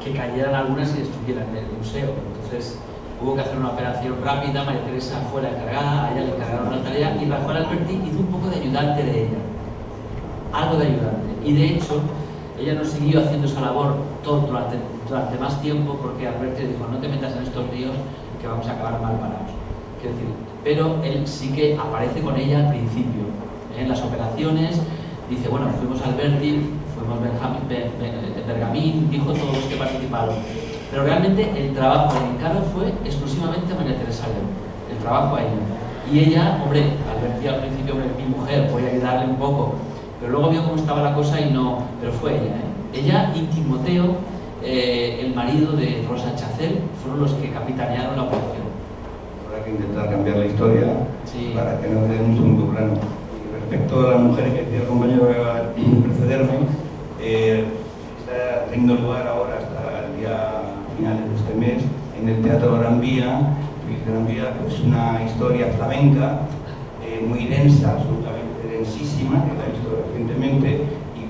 que cayeran algunas y destruyeran el museo. Entonces hubo que hacer una operación rápida. María Teresa fue la encargada, a ella le encargaron la tarea, y Rafael Alberti hizo un poco de ayudante de ella, algo de ayudante, y de hecho ella no siguió haciendo esa labor durante más tiempo, porque Alberti dijo: no te metas en estos líos que vamos a acabar mal parados. Quiero decir, pero él sí que aparece con ella al principio, en las operaciones. Dice: bueno, fuimos Alberti, fuimos Bergamín, dijo todos los que participaron, pero realmente el trabajo, el encargo fue exclusivamente a María Teresa León, el trabajo a ella. Y ella, hombre, Alberti al principio, hombre, mi mujer, voy a ayudarle un poco, pero luego vio cómo estaba la cosa y no, pero fue ella, Ella y Timoteo, el marido de Rosa Chacel, fueron los que capitanearon la operación. Habrá que intentar cambiar la historia, sí, para que no quede un segundo plano. Respecto a las mujeres que decía el compañero que va a precederme, está teniendo lugar ahora hasta el día finales de este mes en el Teatro Gran Vía, pues una historia flamenca muy densa, absolutamente densísima, que la he visto recientemente, y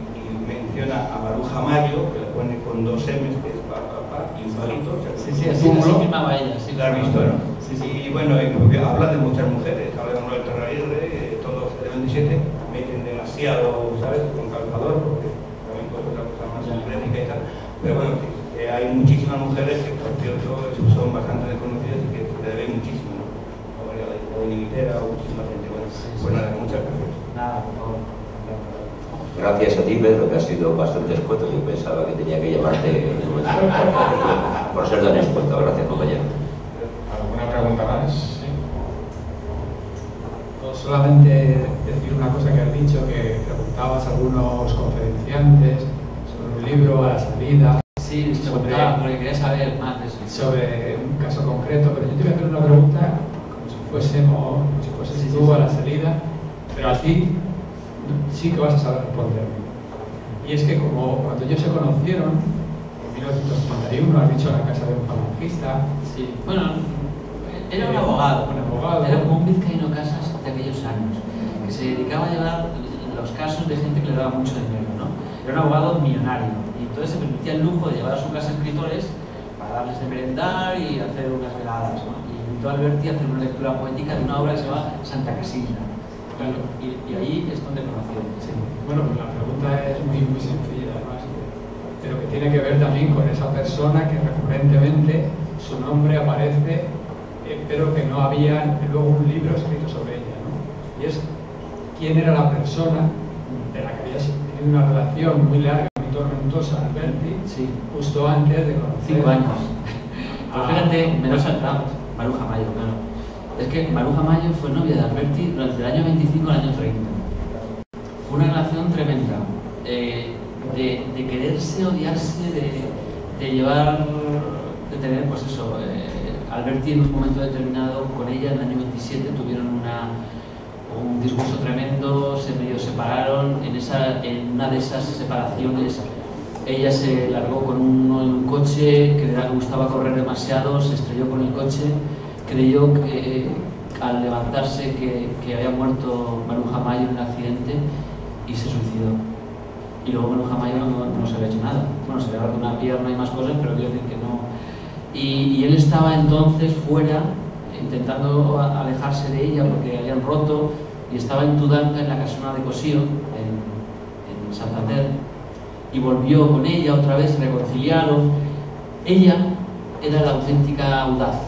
menciona a Maruja Mayo, que la pone con 2 M's, que es papá, y un palito. Así firmaba ella. Sí, la has visto, ¿no? Sí. Y bueno, habla de muchas mujeres, habla de Manuel Terraguirre, todos de 27, meten demasiado, ¿sabes?, con calzador, porque también puede ser otra cosa más crítica y tal. Pero bueno, hay muchísimas mujeres que, por cierto, son bastante desconocidas y que se le deben muchísimo, ¿no? La Inglaterra o muchísima gente. Bueno, pues nada, muchas gracias. Nada, por favor. Gracias a ti, Pedro, que has sido bastante escueto. Yo pensaba que tenía que llamarte por ser tan escueto. Gracias, compañero. ¿Alguna pregunta más? Sí. Solamente decir una cosa que has dicho, que preguntabas a algunos conferenciantes sobre un libro a la salida. Sí, se preguntaba porque quería saber más de eso. Sobre un caso concreto, pero yo te voy a hacer una pregunta como si fueses tú a la salida, pero a ti sí que vas a saber responderme. Y es que como cuando ellos se conocieron, en 1931, has dicho en la casa de un falangista. Sí, bueno, era un abogado. Era como un vizcaíno Casas de aquellos años, que se dedicaba a llevar los casos de gente que le daba mucho dinero, ¿no? Era un abogado millonario y entonces se permitía el lujo de llevar a su casa escritores para darles de merendar y hacer unas veladas, ¿no? Y invitó a Alberti a hacer una lectura poética de una obra que se llama Santa Casilda. Claro, y ahí es donde conoció. Sí. Bueno, pues la pregunta es muy sencilla, además, pero que tiene que ver también con esa persona que recurrentemente su nombre aparece, pero que no había luego un libro escrito sobre ella, ¿no? Y es quién era la persona de la que había tenido una relación muy larga, muy tormentosa, Alberti, Sí. justo antes de conocer. 5 años. Pues fíjate, me lo he saltado. Maruja Mayo, claro. Es que Maruja Mayo fue novia de Alberti durante el año 25 al año 30. Fue una relación tremenda. De quererse, odiarse, de llevar, de tener, pues eso. Alberti en un momento determinado con ella, en el año 27, tuvieron un disgusto tremendo, se medio separaron. En una de esas separaciones ella se largó con uno en un coche que le gustaba correr demasiado, se estrelló con el coche, creyó que al levantarse que había muerto Maruja Mayo en un accidente y se suicidó. Y luego Maruja Mayo no se había hecho nada. Bueno, se le había roto una pierna y más cosas, pero quiero decir que no. Y él estaba entonces fuera, intentando alejarse de ella porque habían roto, y estaba en Tudanca, en la casona de Cosío, en Santander, y volvió con ella otra vez, se reconciliaron. Ella era la auténtica audaz.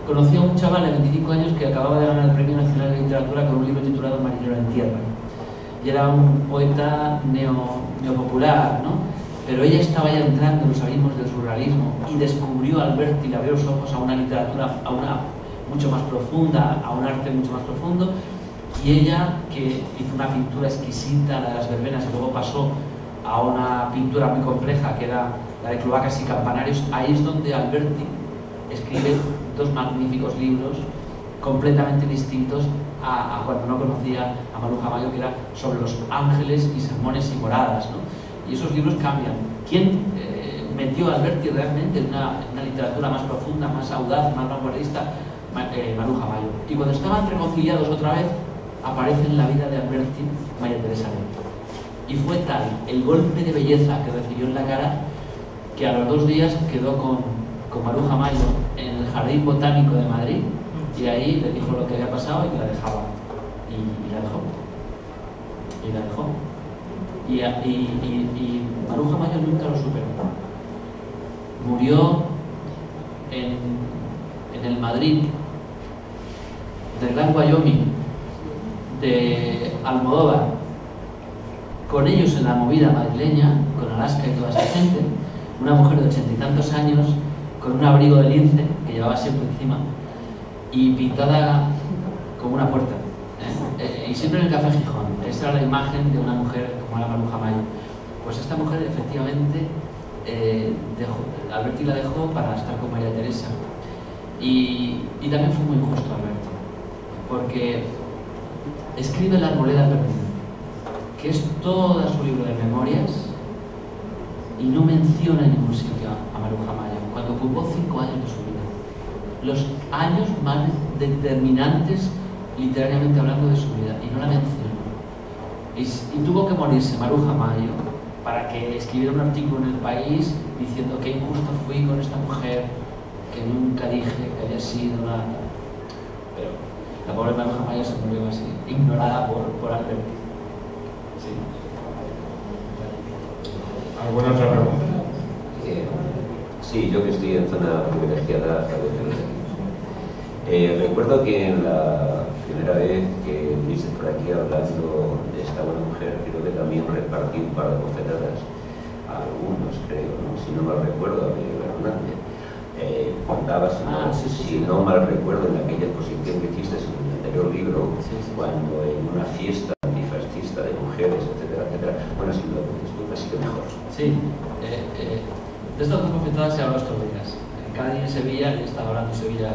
Conoció a un chaval de 25 años que acababa de ganar el Premio Nacional de Literatura con un libro titulado Marinero en Tierra. Y era un poeta neopopular, ¿no? Pero ella estaba ya entrando en los abismos del surrealismo y descubrió a Alberti, le abrió los ojos a una literatura mucho más profunda, a un arte mucho más profundo. Y ella, que hizo una pintura exquisita, la de las verbenas, y luego pasó a una pintura muy compleja, que era la de cloacas y campanarios, ahí es donde Alberti escribe 2 magníficos libros completamente distintos a cuando no conocía a Maruja Mayo, que era sobre los ángeles y sermones y moradas, ¿no? Y esos libros cambian. ¿Quién metió a Alberti realmente en una literatura más profunda, más audaz, más vanguardista? Maruja Mayo. Y cuando estaban reconciliados otra vez, aparece en la vida de Alberti María Teresa Lento. Y fue tal el golpe de belleza que recibió en la cara que a los 2 días quedó con Maruja Mayo en el Jardín Botánico de Madrid, y ahí le dijo lo que había pasado y la dejaba. Y la dejó. Y la dejó. Y Maruja Mayo nunca lo superó. Murió en el Madrid del Gran Wyoming de Almodóvar, con ellos en la movida madrileña, con Alaska y toda esa gente, una mujer de 80 y tantos años, con un abrigo de lince que llevaba siempre encima y pintada como una puerta, y siempre en el Café Gijón. Esa era la imagen de una mujer como la Maruja Mayo. Pues esta mujer efectivamente Alberti la dejó para estar con María Teresa, y también fue muy injusto Alberti, porque escribe La Arboleda Perdida, que es todo su libro de memorias, y no menciona en ningún sitio a Maruja Mayo, cuando ocupó 5 años de su vida, los años más determinantes literariamente hablando de su vida, y no la mencionó. Y tuvo que morirse Maruja Mayo para que escribiera un artículo en El País diciendo que injusto fui con esta mujer, que nunca dije que había sido una... Pero la pobre Maruja Mayo se murió así, ignorada por Alberti. Sí. ¿Alguna otra pregunta? Sí, yo que estoy en zona privilegiada, Recuerdo que en la primera vez que viste por aquí hablando de esta buena mujer, creo que también repartí un par de bofetadas a algunos, creo, ¿no? Si no mal recuerdo, a Miguel Hernández. Contabas, si no mal recuerdo, en aquella exposición que hiciste en el anterior libro, cuando en una fiesta antifascista de mujeres, etcétera, etcétera. Bueno, si lo cuentas tú, así que mejor. Sí, de estas dos bofetadas se habló estos días. Cada día en Sevilla, y estaba hablando en Sevilla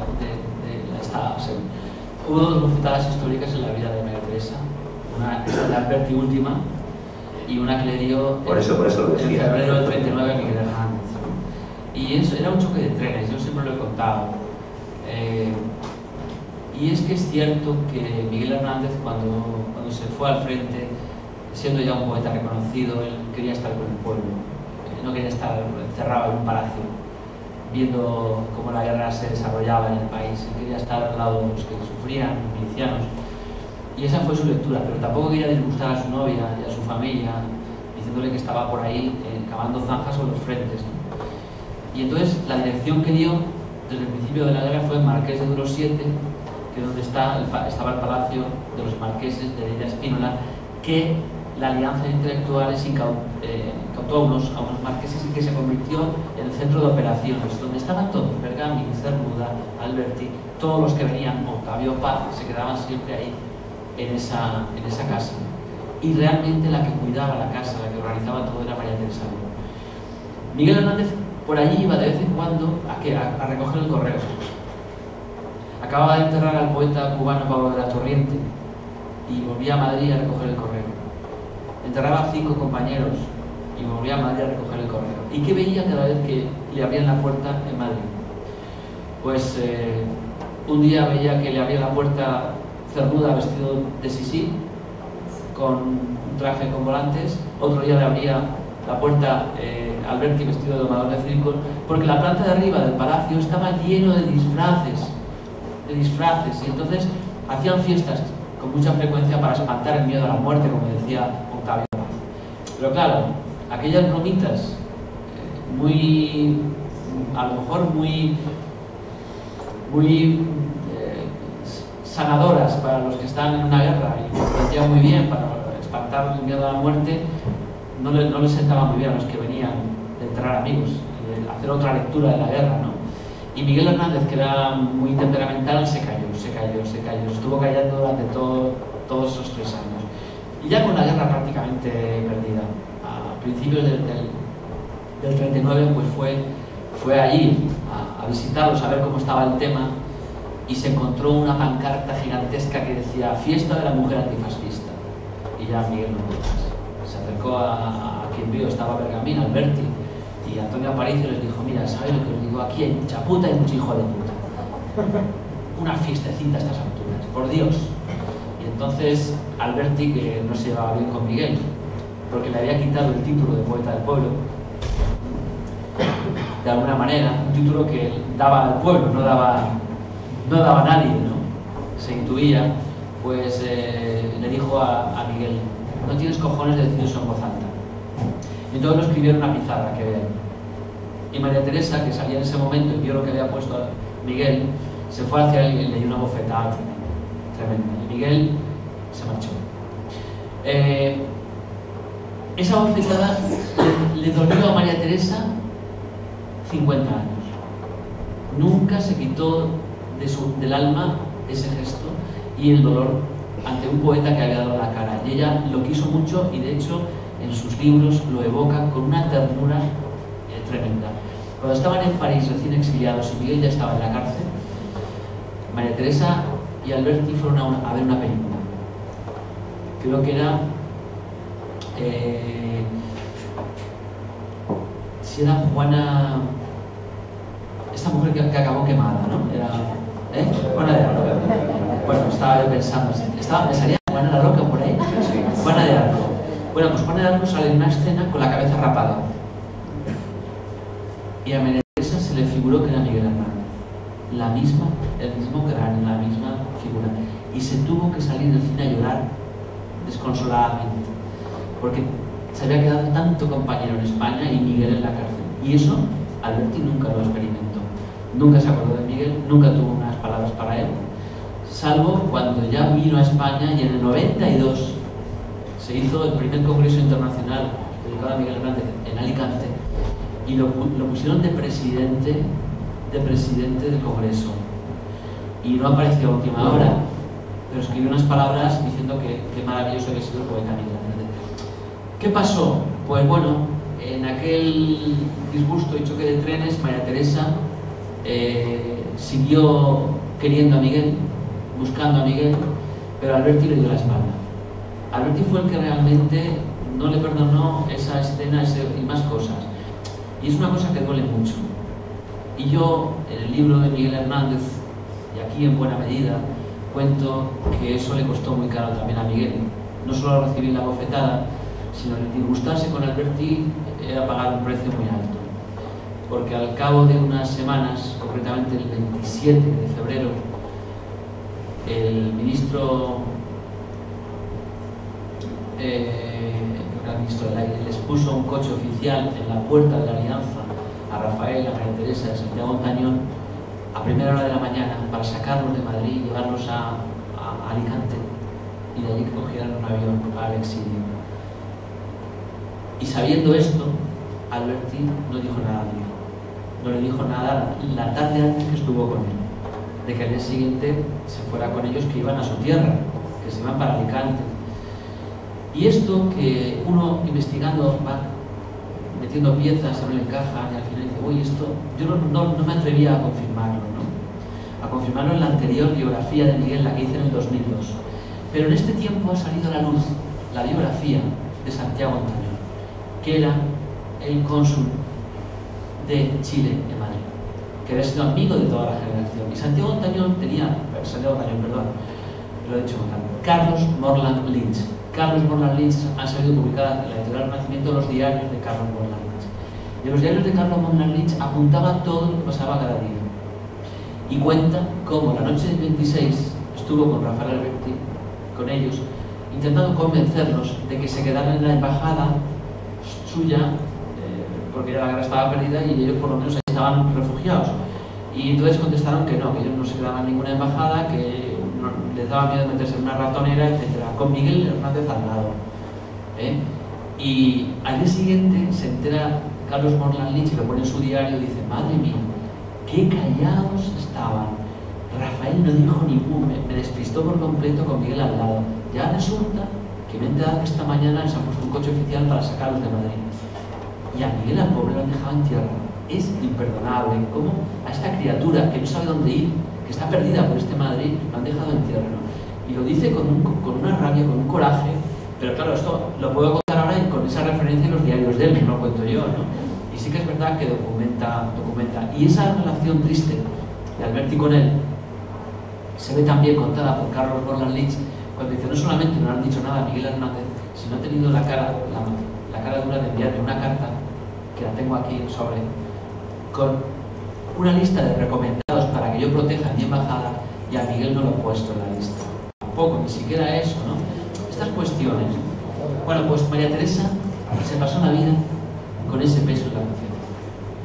hubo dos bofetadas históricas en la vida de María Teresa, una de Alberti última y una que le dio por eso lo decía, en febrero del 39 a Miguel Hernández. Y eso era un choque de trenes, yo siempre lo he contado. Y es que es cierto que Miguel Hernández, cuando se fue al frente, siendo ya un poeta reconocido, él quería estar con el pueblo, no quería estar encerrado en un palacio viendo cómo la guerra se desarrollaba en el país. Él quería estar al lado de los que sufrían, milicianos, y esa fue su lectura, pero tampoco quería disgustar a su novia y a su familia diciéndole que estaba por ahí cavando zanjas con los frentes, ¿no? Y entonces la dirección que dio desde el principio de la guerra fue Marqués de Duros 7, que es donde estaba el palacio de los marqueses de Lilla Espínola, que la alianza de intelectuales incautó a unos marqueses y que se convirtió en el centro de operaciones, donde estaban todos, Bergamin, Cernuda, Alberti, todos los que venían, Octavio Paz, se quedaban siempre ahí, en esa casa. Y realmente la que cuidaba la casa, la que organizaba todo, era María Teresa. Miguel Hernández por allí iba de vez en cuando a recoger el correo. Acababa de enterrar al poeta cubano Pablo de la Torriente y volvía a Madrid a recoger el correo. Enterraba a 5 compañeros y volvía a Madrid a recoger el correo. ¿Y qué veía cada vez que le abrían la puerta en Madrid? Pues un día veía que le abría la puerta Cernuda vestido de sisí, con un traje con volantes. Otro día le abría la puerta Alberti vestido de domador de circos, porque la planta de arriba del palacio estaba lleno de disfraces, y entonces hacían fiestas con mucha frecuencia para espantar el miedo a la muerte, como decía Octavio Paz. Pero claro, aquellas bromitas a lo mejor muy sanadoras para los que están en una guerra, y lo hacían muy bien para espantar el miedo a la muerte, no les sentaba muy bien a los que venían de enterrar amigos, de hacer otra lectura de la guerra, ¿no? Y Miguel Hernández, que era muy temperamental, se cayó, estuvo callando durante todos esos 3 años. Y ya con la guerra prácticamente perdida, a principios del 39, pues fue allí a visitarlos, a ver cómo estaba el tema, y se encontró una pancarta gigantesca que decía Fiesta de la Mujer Antifascista. Y ya Miguel no pudo más. Se acercó a quien vio, estaba Bergamin, Alberti, y Antonio Aparicio les dijo: mira, ¿sabéis lo que os digo? Aquí hay mucha puta y mucho hijo de puta. Una fiestecita a estas alturas, por Dios. Y entonces Alberti, que no se llevaba bien con Miguel, porque le había quitado el título de poeta del pueblo, de alguna manera, un título que daba al pueblo, no daba a nadie, ¿no? Se intuía, pues le dijo a Miguel: no tienes cojones de decir eso en voz alta. Y entonces lo escribieron en una pizarra que vean. Y María Teresa, que salía en ese momento y vio lo que había puesto Miguel, se fue hacia él y le dio una bofetada tremenda. Y Miguel se marchó. Esa bofetada le dolió a María Teresa 50 años. Nunca se quitó del alma ese gesto y el dolor ante un poeta que había dado la cara. Y ella lo quiso mucho, y de hecho en sus libros lo evoca con una ternura tremenda. Cuando estaban en París recién exiliados y Miguel ya estaba en la cárcel, María Teresa y Alberti fueron a ver una película. Creo que era si era Juana, esta mujer que acabó quemada, ¿no? Era Juana de Arco. Bueno, estaba yo pensando, me salía Juana de Arco por ahí. Juana de Arco. Bueno, pues Juana de Arco sale en una escena con la cabeza rapada. Y a María Teresa se le figuró que era Miguel Hernández. El mismo cráneo, la misma figura. Y se tuvo que salir del cine a llorar desconsoladamente. Porque se había quedado tanto compañero en España y Miguel en la cárcel. Y eso Alberti nunca lo experimentó. nunca se acordó de Miguel, nunca tuvo unas palabras para él, salvo cuando ya vino a España y en el 92 se hizo el primer congreso internacional dedicado a Miguel Hernández en Alicante y lo pusieron de presidente del congreso. Y no apareció a última hora, pero escribió unas palabras diciendo que maravilloso había sido el poeta Miguel Hernández. ¿Qué pasó? Pues bueno, en aquel disgusto y choque de trenes, María Teresa siguió queriendo a Miguel, buscando a Miguel, pero Alberti le dio la espalda. Alberti fue el que realmente no le perdonó esa escena y más cosas. Y es una cosa que duele mucho. Y yo, en el libro de Miguel Hernández, y aquí en buena medida, cuento que eso le costó muy caro también a Miguel. No solo recibir la bofetada, sino el disgustarse con Alberti era pagar un precio muy alto. Porque al cabo de unas semanas, concretamente el 27 de febrero, el ministro del Aire les puso un coche oficial en la puerta de la Alianza a Rafael, a María Teresa de Santiago Ontañón a primera hora de la mañana para sacarlos de Madrid y llevarlos a Alicante y de allí que cogieran un avión al exilio. Y sabiendo esto, Alberti no dijo nada a Miguel. No le dijo nada la tarde antes que estuvo con él, de que al día siguiente se fuera con ellos, que iban a su tierra, que se iban para Alicante. Y esto que uno investigando va metiendo piezas, no le encaja y al final dice, uy, esto yo no me atrevía a confirmarlo, ¿no? A confirmarlo en la anterior biografía de Miguel, la que hice en el 2002. Pero en este tiempo ha salido a la luz la biografía de Santiago Ontañón, que era el cónsul de Chile en Madrid, que había sido amigo de toda la generación. Y Santiago Ontañón tenía, lo he dicho con tanto, Carlos Morland Lynch. Carlos Morland Lynch han salido publicadas en la editorial Renacimiento los diarios de Carlos Morland Lynch. Y en los diarios de Carlos Morland Lynch apuntaba todo lo que pasaba cada día. Y cuenta cómo la noche del 26 estuvo con Rafael Alberti, con ellos, intentando convencerlos de que se quedaran en la embajada suya, porque ya la guerra estaba perdida y ellos por lo menos estaban refugiados. Y entonces contestaron que no, que ellos no se quedaban en ninguna embajada, que les daba miedo meterse en una ratonera, etc. Con Miguel Hernández al lado. Y al día siguiente se entera Carlos Morland Lynch y lo pone en su diario y dice, madre mía, qué callados estaban. Rafael no dijo ningún, me despistó por completo con Miguel al lado. Ya resulta que me he enterado que esta mañana les han puesto un coche oficial para sacarlos de Madrid. Y a Miguel al pobre lo han dejado en tierra. Es imperdonable cómo a esta criatura que no sabe dónde ir, que está perdida por este Madrid, lo han dejado en tierra, ¿no? Y lo dice con una rabia, con un coraje, pero claro, esto lo puedo contar ahora con esa referencia en los diarios de él, que no lo cuento yo, ¿no? Y sí que es verdad que documenta. Y esa relación triste de Alberti con él se ve también contada por Carlos Morland Lynch cuando dice, no solamente no le han dicho nada a Miguel Hernández, sino ha tenido la cara dura de enviarme una carta, que la tengo aquí en sobre, con una lista de recomendados para que yo proteja mi embajada, y a Miguel no lo he puesto en la lista. Tampoco, ni siquiera eso, ¿no? Estas cuestiones. Bueno, pues María Teresa se pasó la vida con ese peso en la conciencia,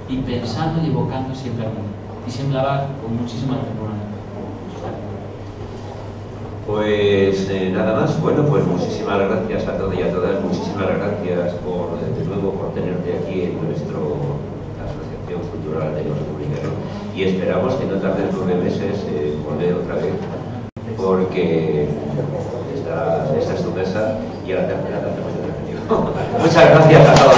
y pensando y evocando siempre a mí, y siempre hablaba con muchísima ternura. Pues nada más. Bueno, pues muchísimas gracias a todos y a todas, muchísimas gracias de nuevo por tenerte aquí en nuestra Asociación Cultural de los Republicanos, y esperamos que no tarden 9 meses volver otra vez, porque esta es tu casa y a la tercera te hacemos el objetivo. Muchas gracias a todos.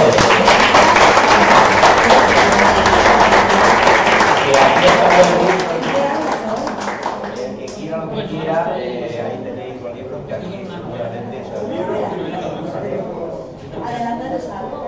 Ahí tenéis los libros que aquí seguramente Adelantaros algo.